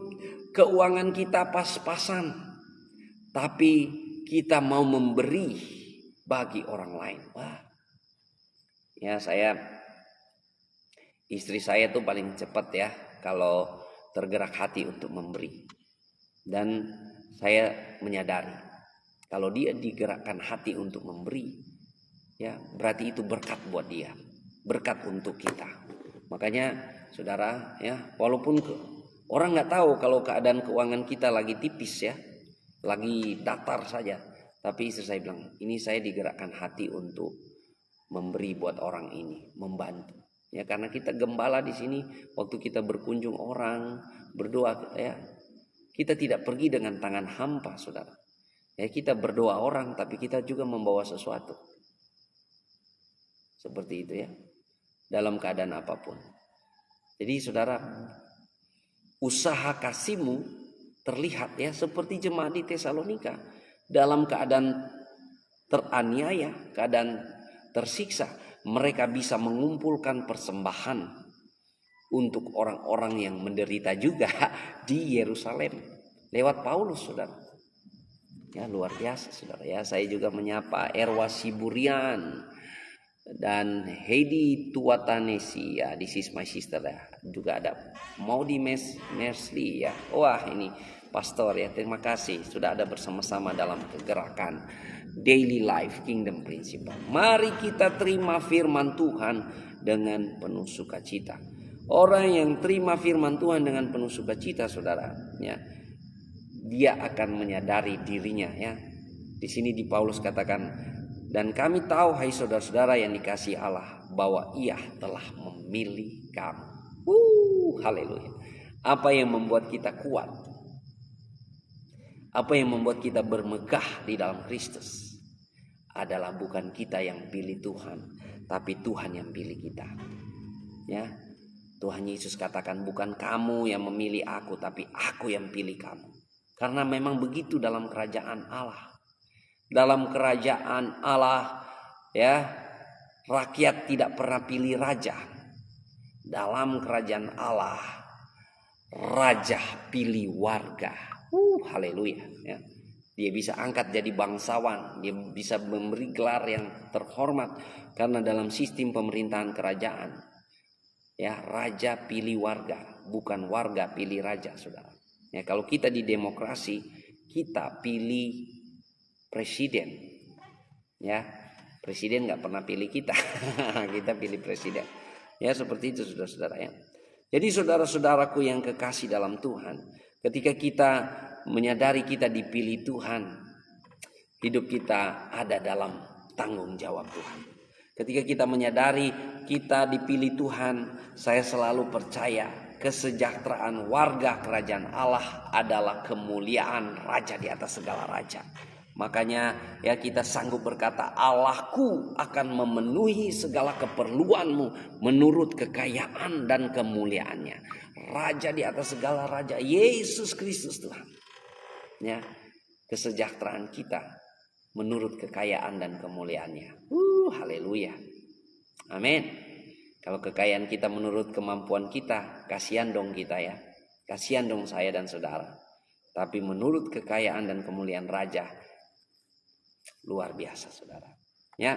keuangan kita pas-pasan, tapi kita mau memberi bagi orang lain. Wah. Ya, istri saya tuh paling cepat ya kalau tergerak hati untuk memberi. Dan saya menyadari kalau dia digerakkan hati untuk memberi, ya berarti itu berkat buat dia, berkat untuk kita. Makanya saudara, ya walaupun orang nggak tahu kalau keadaan keuangan kita lagi tipis ya, lagi datar saja, tapi istri saya bilang, ini saya digerakkan hati untuk memberi buat orang ini, membantu. Ya, karena kita gembala di sini, waktu kita berkunjung orang, berdoa, ya kita tidak pergi dengan tangan hampa, saudara. Ya, kita berdoa orang, tapi kita juga membawa sesuatu. Seperti itu ya, dalam keadaan apapun. Jadi saudara, usaha kasihmu terlihat ya seperti jemaat di Tesalonika, dalam keadaan teraniaya, keadaan tersiksa, mereka bisa mengumpulkan persembahan untuk orang-orang yang menderita juga di Yerusalem lewat Paulus, saudara. Ya, luar biasa, saudara ya. Saya juga menyapa Erwa Siburian dan Heidi Tuatanesi ya, this is my sister ya. Juga ada Maudi Mersli ya. Wah, ini pastor ya. Terima kasih sudah ada bersama-sama dalam kegerakan Daily Life Kingdom Principle. Mari kita terima firman Tuhan dengan penuh sukacita. Orang yang terima firman Tuhan dengan penuh sukacita, saudara, ya, dia akan menyadari dirinya, ya. Di sini di Paulus katakan, dan kami tahu, hai saudara-saudara yang dikasihi Allah, bahwa Ia telah memilih kamu. Haleluya. Apa yang membuat kita kuat? Apa yang membuat kita bermegah di dalam Kristus? Adalah bukan kita yang pilih Tuhan, tapi Tuhan yang pilih kita. Ya. Tuhan Yesus katakan, bukan kamu yang memilih aku, tapi aku yang pilih kamu. Karena memang begitu dalam kerajaan Allah. Dalam kerajaan Allah, ya, rakyat tidak pernah pilih raja. Dalam kerajaan Allah, raja pilih warga. Haleluya. Ya. Dia bisa angkat jadi bangsawan, dia bisa memberi gelar yang terhormat karena dalam sistem pemerintahan kerajaan, ya, raja pilih warga, bukan warga pilih raja, saudara. Ya, kalau kita di demokrasi, kita pilih presiden. Ya, presiden nggak pernah pilih kita, kita pilih presiden. Ya, seperti itu, saudara-saudara ya. Jadi saudara-saudaraku yang kekasih dalam Tuhan, ketika kita menyadari kita dipilih Tuhan, hidup kita ada dalam tanggung jawab Tuhan. Ketika kita menyadari kita dipilih Tuhan, saya selalu percaya kesejahteraan warga kerajaan Allah adalah kemuliaan raja di atas segala raja. Makanya ya kita sanggup berkata, Allahku akan memenuhi segala keperluanmu menurut kekayaan dan kemuliaannya. Raja di atas segala raja, Yesus Kristus Tuhan. Ya, kesejahteraan kita menurut kekayaan dan kemuliaannya. Haleluya. Amin. Kalau kekayaan kita menurut kemampuan kita, kasihan dong kita ya. Kasihan dong saya dan saudara. Tapi menurut kekayaan dan kemuliaan raja, luar biasa saudara. Ya.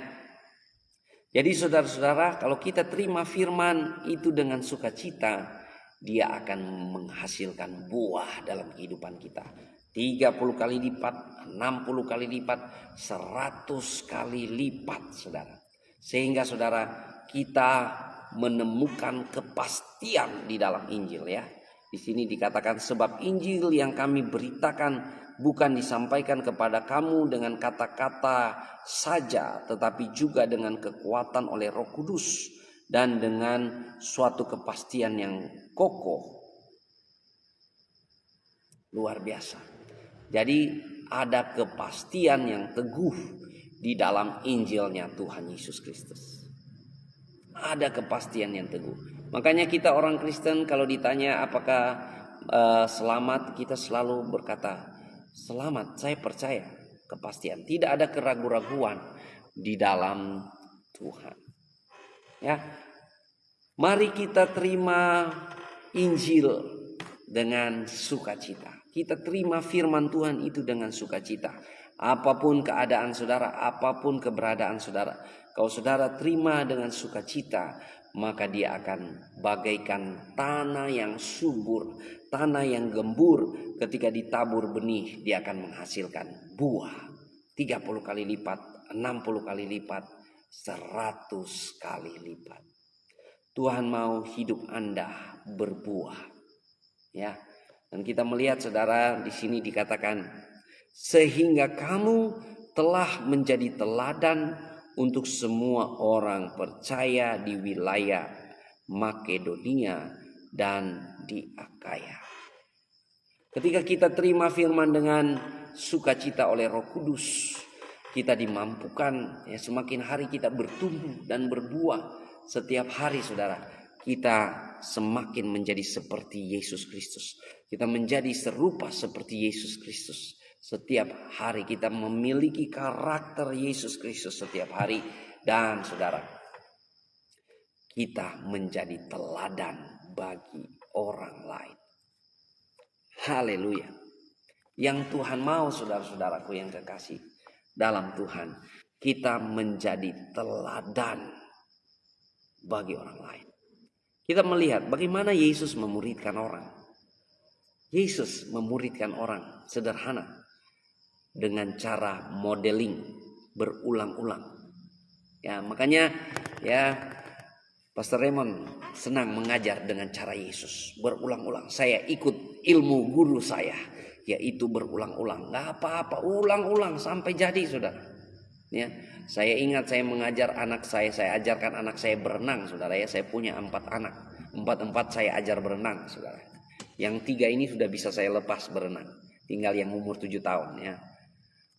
Jadi saudara-saudara, kalau kita terima firman itu dengan sukacita, dia akan menghasilkan buah dalam kehidupan kita. 30 kali lipat, 60 kali lipat, 100 kali lipat saudara. Sehingga saudara kita menemukan kepastian di dalam Injil ya. Di sini dikatakan sebab Injil yang kami beritakan bukan disampaikan kepada kamu dengan kata-kata saja, tetapi juga dengan kekuatan oleh Roh Kudus dan dengan suatu kepastian yang kokoh. Luar biasa. Jadi ada kepastian yang teguh di dalam Injilnya Tuhan Yesus Kristus. Ada kepastian yang teguh. Makanya kita orang Kristen kalau ditanya apakah selamat, kita selalu berkata selamat, saya percaya. Kepastian, tidak ada keraguan-raguan di dalam Tuhan. Ya, mari kita terima Injil dengan sukacita. Kita terima firman Tuhan itu dengan sukacita. Apapun keadaan saudara, apapun keberadaan saudara, kalau saudara terima dengan sukacita, maka dia akan bagaikan tanah yang subur, tanah yang gembur. Ketika ditabur benih, dia akan menghasilkan buah 30 kali lipat, 60 kali lipat, 100 kali lipat. Tuhan mau hidup Anda berbuah. Ya. Dan kita melihat saudara di sini dikatakan sehingga kamu telah menjadi teladan untuk semua orang percaya di wilayah Makedonia dan di Akaya. Ketika kita terima firman dengan sukacita oleh Roh Kudus, kita dimampukan ya, semakin hari kita bertumbuh dan berbuah. Setiap hari saudara, kita semakin menjadi seperti Yesus Kristus. Kita menjadi serupa seperti Yesus Kristus. Setiap hari kita memiliki karakter Yesus Kristus setiap hari. Dan saudara, kita menjadi teladan bagi orang lain. Haleluya. Yang Tuhan mau saudara-saudaraku yang kekasih dalam Tuhan, kita menjadi teladan bagi orang lain. Kita melihat bagaimana Yesus memuridkan orang. Yesus memuridkan orang sederhana dengan cara modeling berulang-ulang. Ya, makanya ya Pastor Raymond senang mengajar dengan cara Yesus berulang-ulang. Saya ikut ilmu guru saya, yaitu berulang-ulang. Gak apa-apa, ulang-ulang sampai jadi saudara. Ya, saya ingat saya mengajar anak saya ajarkan anak saya berenang saudara ya. Saya punya 4 anak, 4 saya ajar berenang saudara. Yang 3 ini sudah bisa saya lepas berenang, tinggal yang umur 7 tahun ya.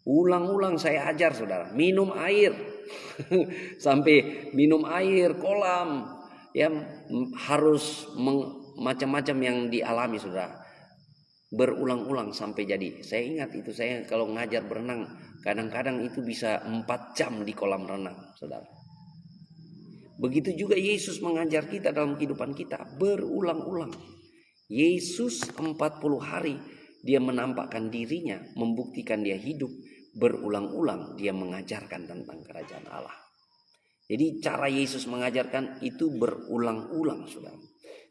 Ulang-ulang saya ajar saudara, minum air sampai minum air kolam ya, harus macam-macam yang dialami saudara. Berulang-ulang sampai jadi. Saya ingat itu, saya kalau ngajar berenang kadang-kadang itu bisa 4 jam di kolam renang saudara. Begitu juga Yesus mengajar kita dalam kehidupan kita berulang-ulang. Yesus 40 hari dia menampakkan dirinya, membuktikan dia hidup. Berulang-ulang dia mengajarkan tentang kerajaan Allah. Jadi cara Yesus mengajarkan itu berulang-ulang saudara.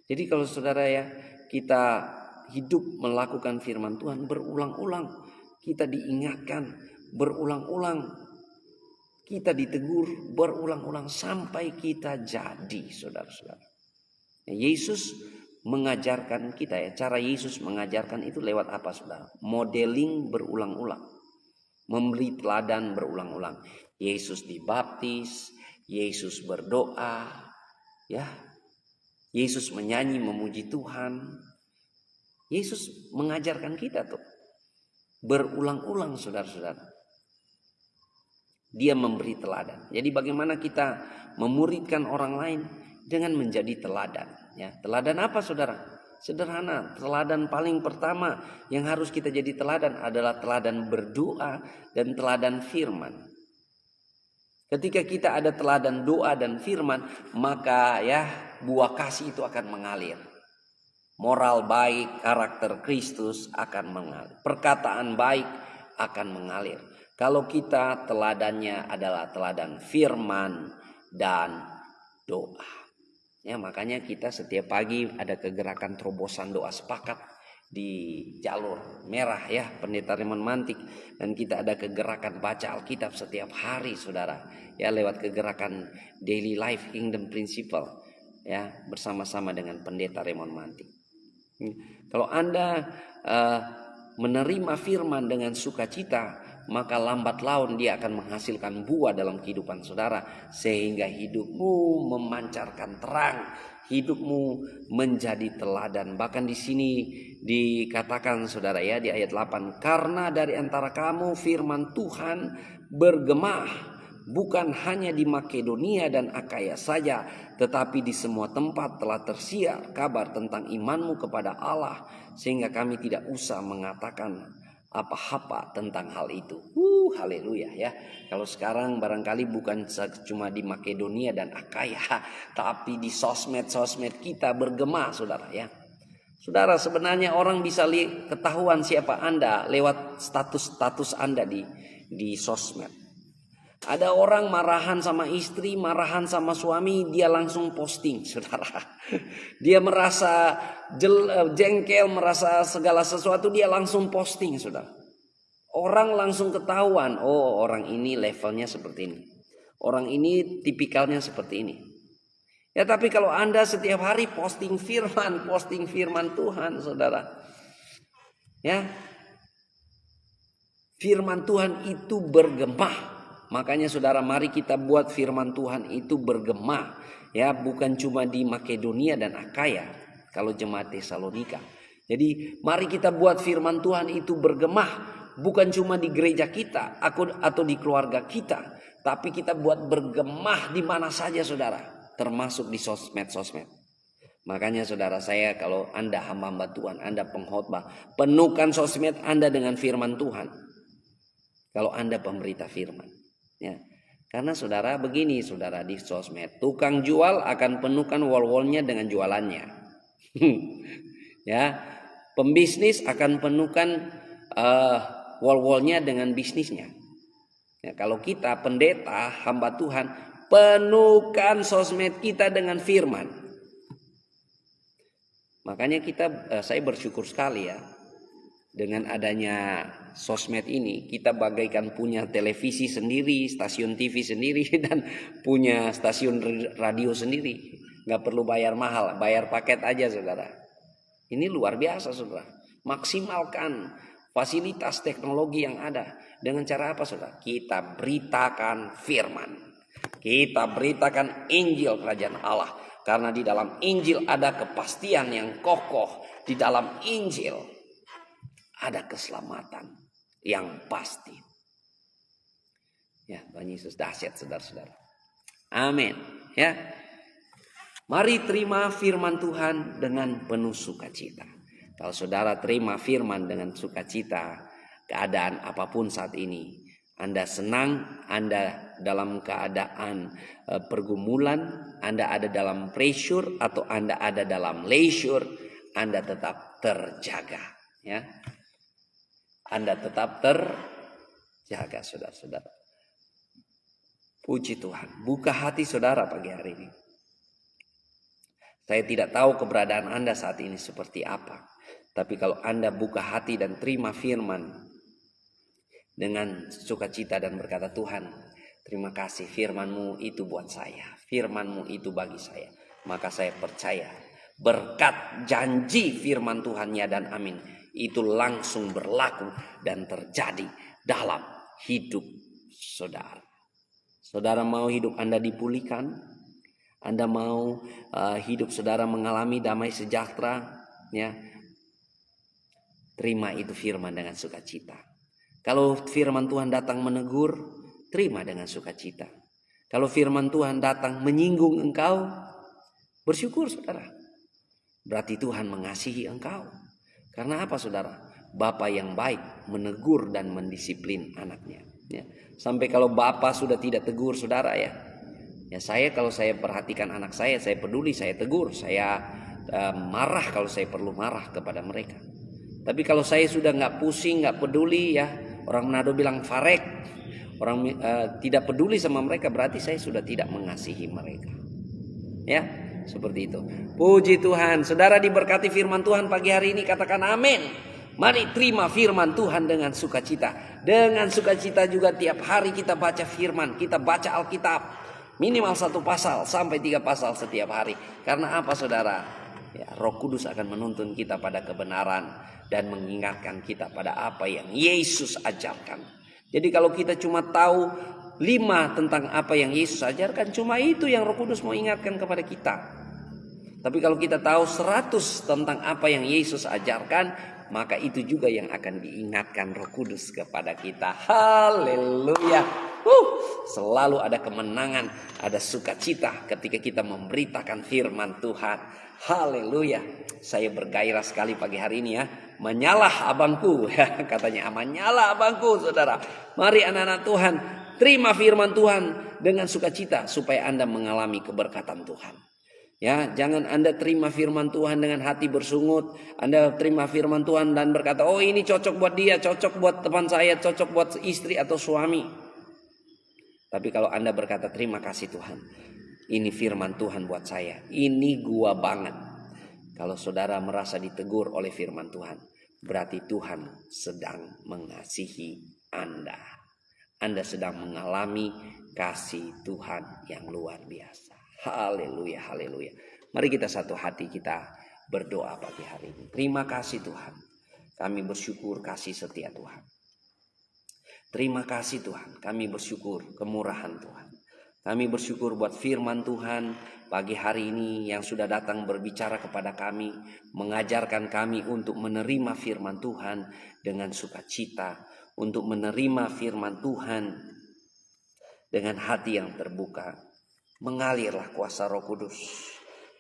Jadi kalau saudara ya, kita hidup melakukan firman Tuhan berulang-ulang, kita diingatkan berulang-ulang, kita ditegur berulang-ulang sampai kita jadi saudara-saudara. Yesus mengajarkan kita ya, cara Yesus mengajarkan itu lewat apa saudara? Modeling berulang-ulang, memberi teladan berulang-ulang. Yesus dibaptis, Yesus berdoa, ya Yesus menyanyi memuji Tuhan. Yesus mengajarkan kita tuh berulang-ulang, saudara-saudara. Dia memberi teladan. Jadi bagaimana kita memuridkan orang lain dengan menjadi teladan. Ya, teladan apa, saudara? Sederhana. Teladan paling pertama yang harus kita jadi teladan adalah teladan berdoa dan teladan firman. Ketika kita ada teladan doa dan firman, maka ya buah kasih itu akan mengalir. Moral baik, karakter Kristus akan mengalir. Perkataan baik akan mengalir. Kalau kita teladannya adalah teladan firman dan doa. Ya, makanya kita setiap pagi ada kegerakan terobosan doa sepakat di jalur merah ya, Pendeta Raymond Mantik, dan kita ada kegerakan baca Alkitab setiap hari, saudara, ya, lewat kegerakan Daily Life Kingdom Principle ya, bersama-sama dengan Pendeta Raymond Mantik. Kalau Anda menerima firman dengan sukacita, maka lambat laun dia akan menghasilkan buah dalam kehidupan saudara, sehingga hidupmu memancarkan terang, hidupmu menjadi teladan. Bahkan di sini dikatakan, saudara ya, di ayat 8, karena dari antara kamu firman Tuhan bergema, bukan hanya di Makedonia dan Akaya saja, tetapi di semua tempat telah tersiar kabar tentang imanmu kepada Allah, sehingga kami tidak usah mengatakan apa-apa tentang hal itu. Haleluya ya. Kalau sekarang barangkali bukan cuma di Makedonia dan Akaya, tapi di sosmed kita bergema, saudara ya. Saudara, sebenarnya orang bisa ketahuan siapa Anda lewat status Anda di sosmed. Ada orang marahan sama istri, marahan sama suami, dia langsung posting, saudara. Dia merasa jengkel, merasa segala sesuatu, dia langsung posting, saudara. Orang langsung ketahuan, oh orang ini levelnya seperti ini. Orang ini tipikalnya seperti ini. Ya, tapi kalau Anda setiap hari posting firman Tuhan, saudara. Ya. Firman Tuhan itu bergema. Makanya saudara, mari kita buat firman Tuhan itu bergema. Ya, bukan cuma di Makedonia dan Akaya kalau jemaat Tesalonika. Jadi mari kita buat firman Tuhan itu bergema. Bukan cuma di gereja kita atau di keluarga kita, tapi kita buat bergema di mana saja, saudara, termasuk di sosmed. Makanya saudara, saya kalau Anda hamba-hamba Tuhan, Anda pengkhotbah, penuhkan sosmed Anda dengan firman Tuhan. Kalau Anda pemberita firman, ya. Karena saudara begini, saudara, di sosmed tukang jual akan penuhkan wall-wallnya dengan jualannya. Ya, pembisnis akan penuhkan wall-wallnya dengan bisnisnya. Ya, kalau kita pendeta, hamba Tuhan, penuhkan sosmed kita dengan firman. Makanya saya bersyukur sekali ya, dengan adanya sosmed ini, kita bagaikan punya televisi sendiri, stasiun TV sendiri, dan punya stasiun radio sendiri. Gak perlu bayar mahal, bayar paket aja, saudara. Ini luar biasa, saudara. Maksimalkan fasilitas teknologi yang ada. Dengan cara apa, saudara? Kita beritakan firman. Kita beritakan Injil kerajaan Allah. Karena di dalam Injil ada kepastian yang kokoh. Di dalam Injil ada keselamatan yang pasti. Ya, Tuhan Yesus dahsyat, saudara-saudara. Amin. Ya. Mari terima firman Tuhan dengan penuh sukacita. Kalau saudara terima firman dengan sukacita, keadaan apapun saat ini, Anda senang, Anda dalam keadaan pergumulan, Anda ada dalam pressure atau Anda ada dalam leisure, Anda tetap terjaga, ya. Anda tetap terjaga, saudara-saudara. Puji Tuhan. Buka hati saudara pagi hari ini. Saya tidak tahu keberadaan Anda saat ini seperti apa. Tapi kalau Anda buka hati dan terima firman dengan sukacita dan berkata, Tuhan, terima kasih firman-Mu itu buat saya. Firman-Mu itu bagi saya. Maka saya percaya berkat janji firman Tuhan ya dan amin. Itu langsung berlaku dan terjadi dalam hidup saudara. Saudara mau hidup Anda dipulihkan? Anda mau hidup saudara mengalami damai sejahtera, ya, terima itu firman dengan sukacita. Kalau firman Tuhan datang menegur, terima dengan sukacita. Kalau firman Tuhan datang menyinggung engkau, bersyukur saudara. Berarti Tuhan mengasihi engkau. Karena apa saudara? Bapa yang baik menegur dan mendisiplin anaknya. Ya. Sampai kalau Bapa sudah tidak tegur saudara ya. Ya saya kalau saya perhatikan anak saya peduli, saya tegur, saya marah kalau saya perlu marah kepada mereka. Tapi kalau saya sudah nggak pusing, nggak peduli ya, orang Manado bilang farek, orang tidak peduli sama mereka, berarti saya sudah tidak mengasihi mereka. Ya, seperti itu. Puji Tuhan, saudara diberkati firman Tuhan pagi hari ini, katakan amin. Mari terima firman Tuhan dengan sukacita. Dengan sukacita juga tiap hari kita baca firman, kita baca Alkitab. Minimal 1 pasal sampai 3 pasal setiap hari. Karena apa saudara? Ya, Roh Kudus akan menuntun kita pada kebenaran dan mengingatkan kita pada apa yang Yesus ajarkan. Jadi kalau kita cuma tahu 5 tentang apa yang Yesus ajarkan, cuma itu yang Roh Kudus mau ingatkan kepada kita. Tapi kalau kita tahu 100 tentang apa yang Yesus ajarkan, maka itu juga yang akan diingatkan Roh Kudus kepada kita. Haleluya. Selalu ada kemenangan, ada sukacita ketika kita memberitakan firman Tuhan. Haleluya. Saya bergairah sekali pagi hari ini ya. Menyalah abangku, katanya menyalah abangku saudara. Mari anak-anak Tuhan, terima firman Tuhan dengan sukacita supaya Anda mengalami keberkatan Tuhan. Ya, jangan Anda terima firman Tuhan dengan hati bersungut. Anda terima firman Tuhan dan berkata, oh ini cocok buat dia, cocok buat teman saya, cocok buat istri atau suami. Tapi kalau Anda berkata terima kasih Tuhan, ini firman Tuhan buat saya, ini gua banget. Kalau saudara merasa ditegur oleh firman Tuhan, berarti Tuhan sedang mengasihi Anda. Anda sedang mengalami kasih Tuhan yang luar biasa. Haleluya, haleluya. Mari kita satu hati kita berdoa pagi hari ini. Terima kasih Tuhan. Kami bersyukur kasih setia Tuhan. Terima kasih Tuhan, kami bersyukur kemurahan Tuhan. Kami bersyukur buat firman Tuhan pagi hari ini yang sudah datang berbicara kepada kami, mengajarkan kami untuk menerima firman Tuhan dengan sukacita, untuk menerima firman Tuhan dengan hati yang terbuka. Mengalirlah kuasa Roh Kudus,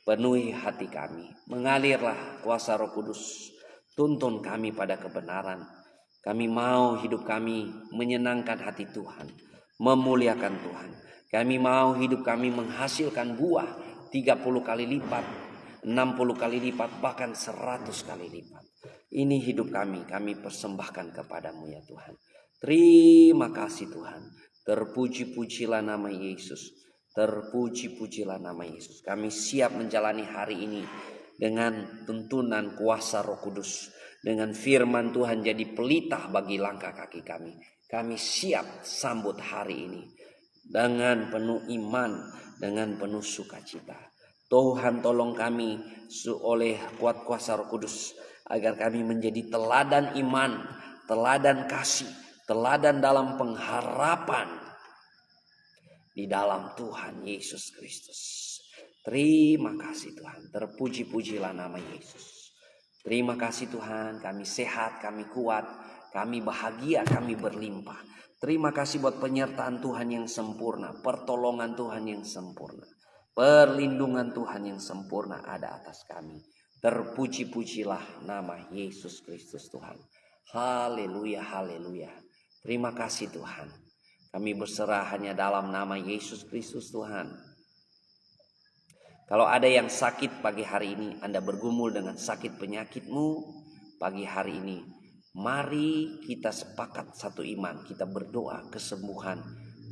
penuhi hati kami. Mengalirlah kuasa Roh Kudus, tuntun kami pada kebenaran. Kami mau hidup kami menyenangkan hati Tuhan, memuliakan Tuhan. Kami mau hidup kami menghasilkan buah 30 kali lipat, 60 kali lipat, bahkan 100 kali lipat. Ini hidup kami persembahkan kepadamu ya Tuhan. Terima kasih Tuhan. Terpuji-pujilah nama Yesus. Terpuji-pujilah nama Yesus. Kami siap menjalani hari ini dengan tuntunan kuasa Roh Kudus. Dengan firman Tuhan jadi pelita bagi langkah kaki kami. Kami siap sambut hari ini dengan penuh iman, dengan penuh sukacita. Tuhan tolong kami oleh kuat kuasa Roh Kudus agar kami menjadi teladan iman, teladan kasih, teladan dalam pengharapan di dalam Tuhan Yesus Kristus. Terima kasih Tuhan. Terpuji-pujilah nama Yesus. Terima kasih Tuhan, kami sehat, kami kuat, kami bahagia, kami berlimpah. Terima kasih buat penyertaan Tuhan yang sempurna, pertolongan Tuhan yang sempurna, perlindungan Tuhan yang sempurna ada atas kami. Terpuji-pujilah nama Yesus Kristus Tuhan. Haleluya, haleluya. Terima kasih Tuhan. Kami berserah hanya dalam nama Yesus Kristus Tuhan. Kalau ada yang sakit pagi hari ini, Anda bergumul dengan sakit penyakitmu pagi hari ini, mari kita sepakat satu iman, kita berdoa kesembuhan,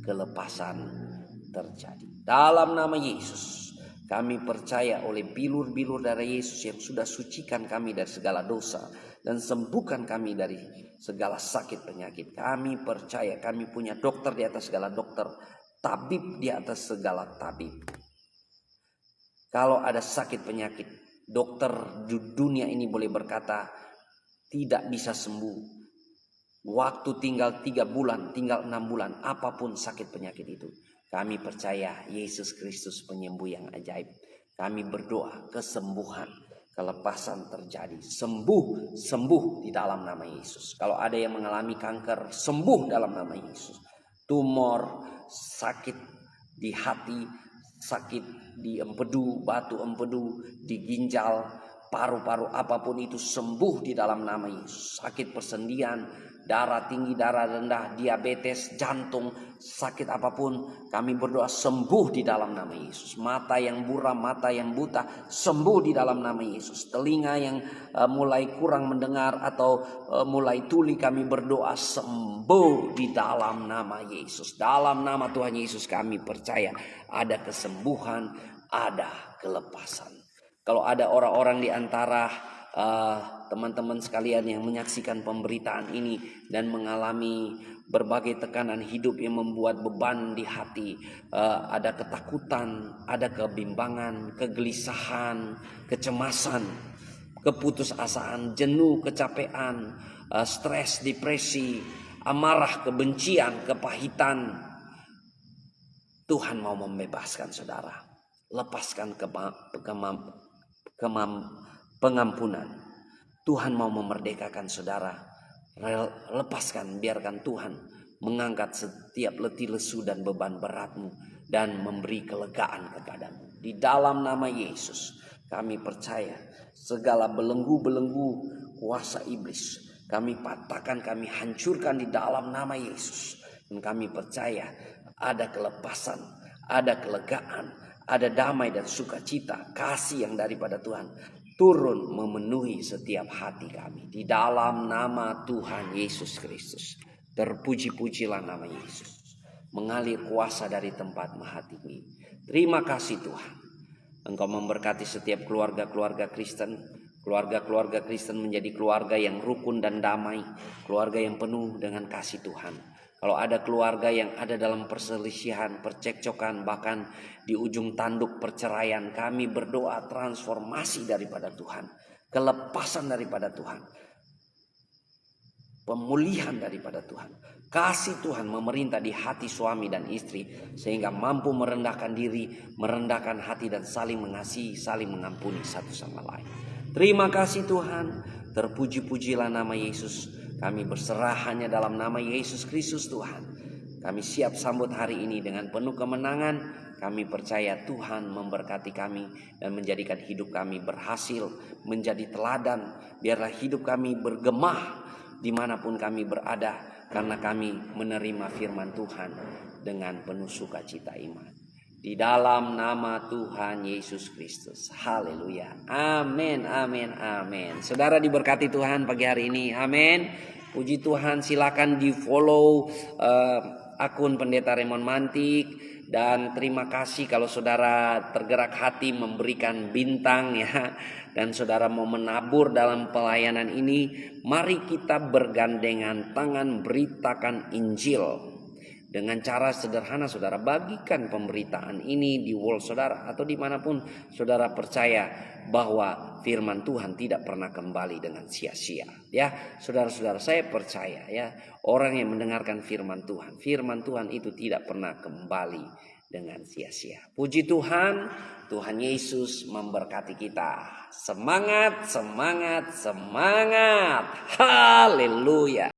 kelepasan terjadi. Dalam nama Yesus, kami percaya oleh bilur-bilur darah Yesus yang sudah sucikan kami dari segala dosa dan sembuhkan kami dari segala sakit penyakit. Kami percaya kami punya dokter di atas segala dokter, tabib di atas segala tabib. Kalau ada sakit penyakit, dokter di dunia ini boleh berkata tidak bisa sembuh. Waktu tinggal 3 bulan, tinggal 6 bulan, apapun sakit penyakit itu. Kami percaya Yesus Kristus penyembuh yang ajaib. Kami berdoa kesembuhan, kelepasan terjadi. Sembuh di dalam nama Yesus. Kalau ada yang mengalami kanker, sembuh dalam nama Yesus. Tumor, sakit di hati, sakit di empedu, batu empedu, di ginjal, paru-paru, apapun itu sembuh di dalam nama Yesus. Sakit persendian, darah tinggi, darah rendah, diabetes, jantung, sakit apapun, kami berdoa sembuh di dalam nama Yesus. Mata yang buram, mata yang buta, sembuh di dalam nama Yesus. Telinga yang mulai kurang mendengar atau mulai tuli, kami berdoa sembuh di dalam nama Yesus. Dalam nama Tuhan Yesus kami percaya ada kesembuhan, ada kelepasan. Kalau ada orang-orang di antara teman-teman sekalian yang menyaksikan pemberitaan ini dan mengalami berbagai tekanan hidup yang membuat beban di hati, ada ketakutan, ada kebimbangan, kegelisahan, kecemasan, keputusasaan, jenuh, kecapean, stres, depresi, amarah, kebencian, kepahitan, Tuhan mau membebaskan saudara. Lepaskan pengampunan. Tuhan mau memerdekakan saudara. Lepaskan, biarkan Tuhan mengangkat setiap letih lesu dan beban beratmu dan memberi kelegaan kepadamu. Di dalam nama Yesus kami percaya segala belenggu-belenggu kuasa iblis kami patahkan, kami hancurkan di dalam nama Yesus. Dan kami percaya ada kelepasan, ada kelegaan, ada damai dan sukacita, kasih yang daripada Tuhan turun memenuhi setiap hati kami. Di dalam nama Tuhan Yesus Kristus. Terpuji-pujilah nama Yesus. Mengalir kuasa dari tempat hati ini. Terima kasih Tuhan. Engkau memberkati setiap keluarga-keluarga Kristen. Keluarga-keluarga Kristen menjadi keluarga yang rukun dan damai. Keluarga yang penuh dengan kasih Tuhan. Kalau ada keluarga yang ada dalam perselisihan, percekcokan, bahkan di ujung tanduk perceraian, kami berdoa transformasi daripada Tuhan, kelepasan daripada Tuhan, pemulihan daripada Tuhan. Kasih Tuhan memerintah di hati suami dan istri sehingga mampu merendahkan diri, merendahkan hati dan saling mengasihi, saling mengampuni satu sama lain. Terima kasih Tuhan, terpuji-pujilah nama Yesus. Kami berserah hanya dalam nama Yesus Kristus Tuhan. Kami siap sambut hari ini dengan penuh kemenangan. Kami percaya Tuhan memberkati kami dan menjadikan hidup kami berhasil, menjadi teladan. Biarlah hidup kami bergemah dimanapun kami berada, karena kami menerima firman Tuhan dengan penuh sukacita iman. Di dalam nama Tuhan Yesus Kristus. Haleluya. Amin, amin, amin. Saudara diberkati Tuhan pagi hari ini. Amin. Puji Tuhan, silakan di follow akun Pendeta Raymond Mantik. Dan terima kasih kalau saudara tergerak hati memberikan bintang ya. Dan saudara mau menabur dalam pelayanan ini. Mari kita bergandengan tangan beritakan Injil. Dengan cara sederhana saudara bagikan pemberitaan ini di wall saudara atau dimanapun saudara percaya bahwa firman Tuhan tidak pernah kembali dengan sia-sia. Ya, saudara-saudara, saya percaya ya, orang yang mendengarkan firman Tuhan itu tidak pernah kembali dengan sia-sia. Puji Tuhan, Tuhan Yesus memberkati kita. Semangat, semangat, semangat. Haleluya.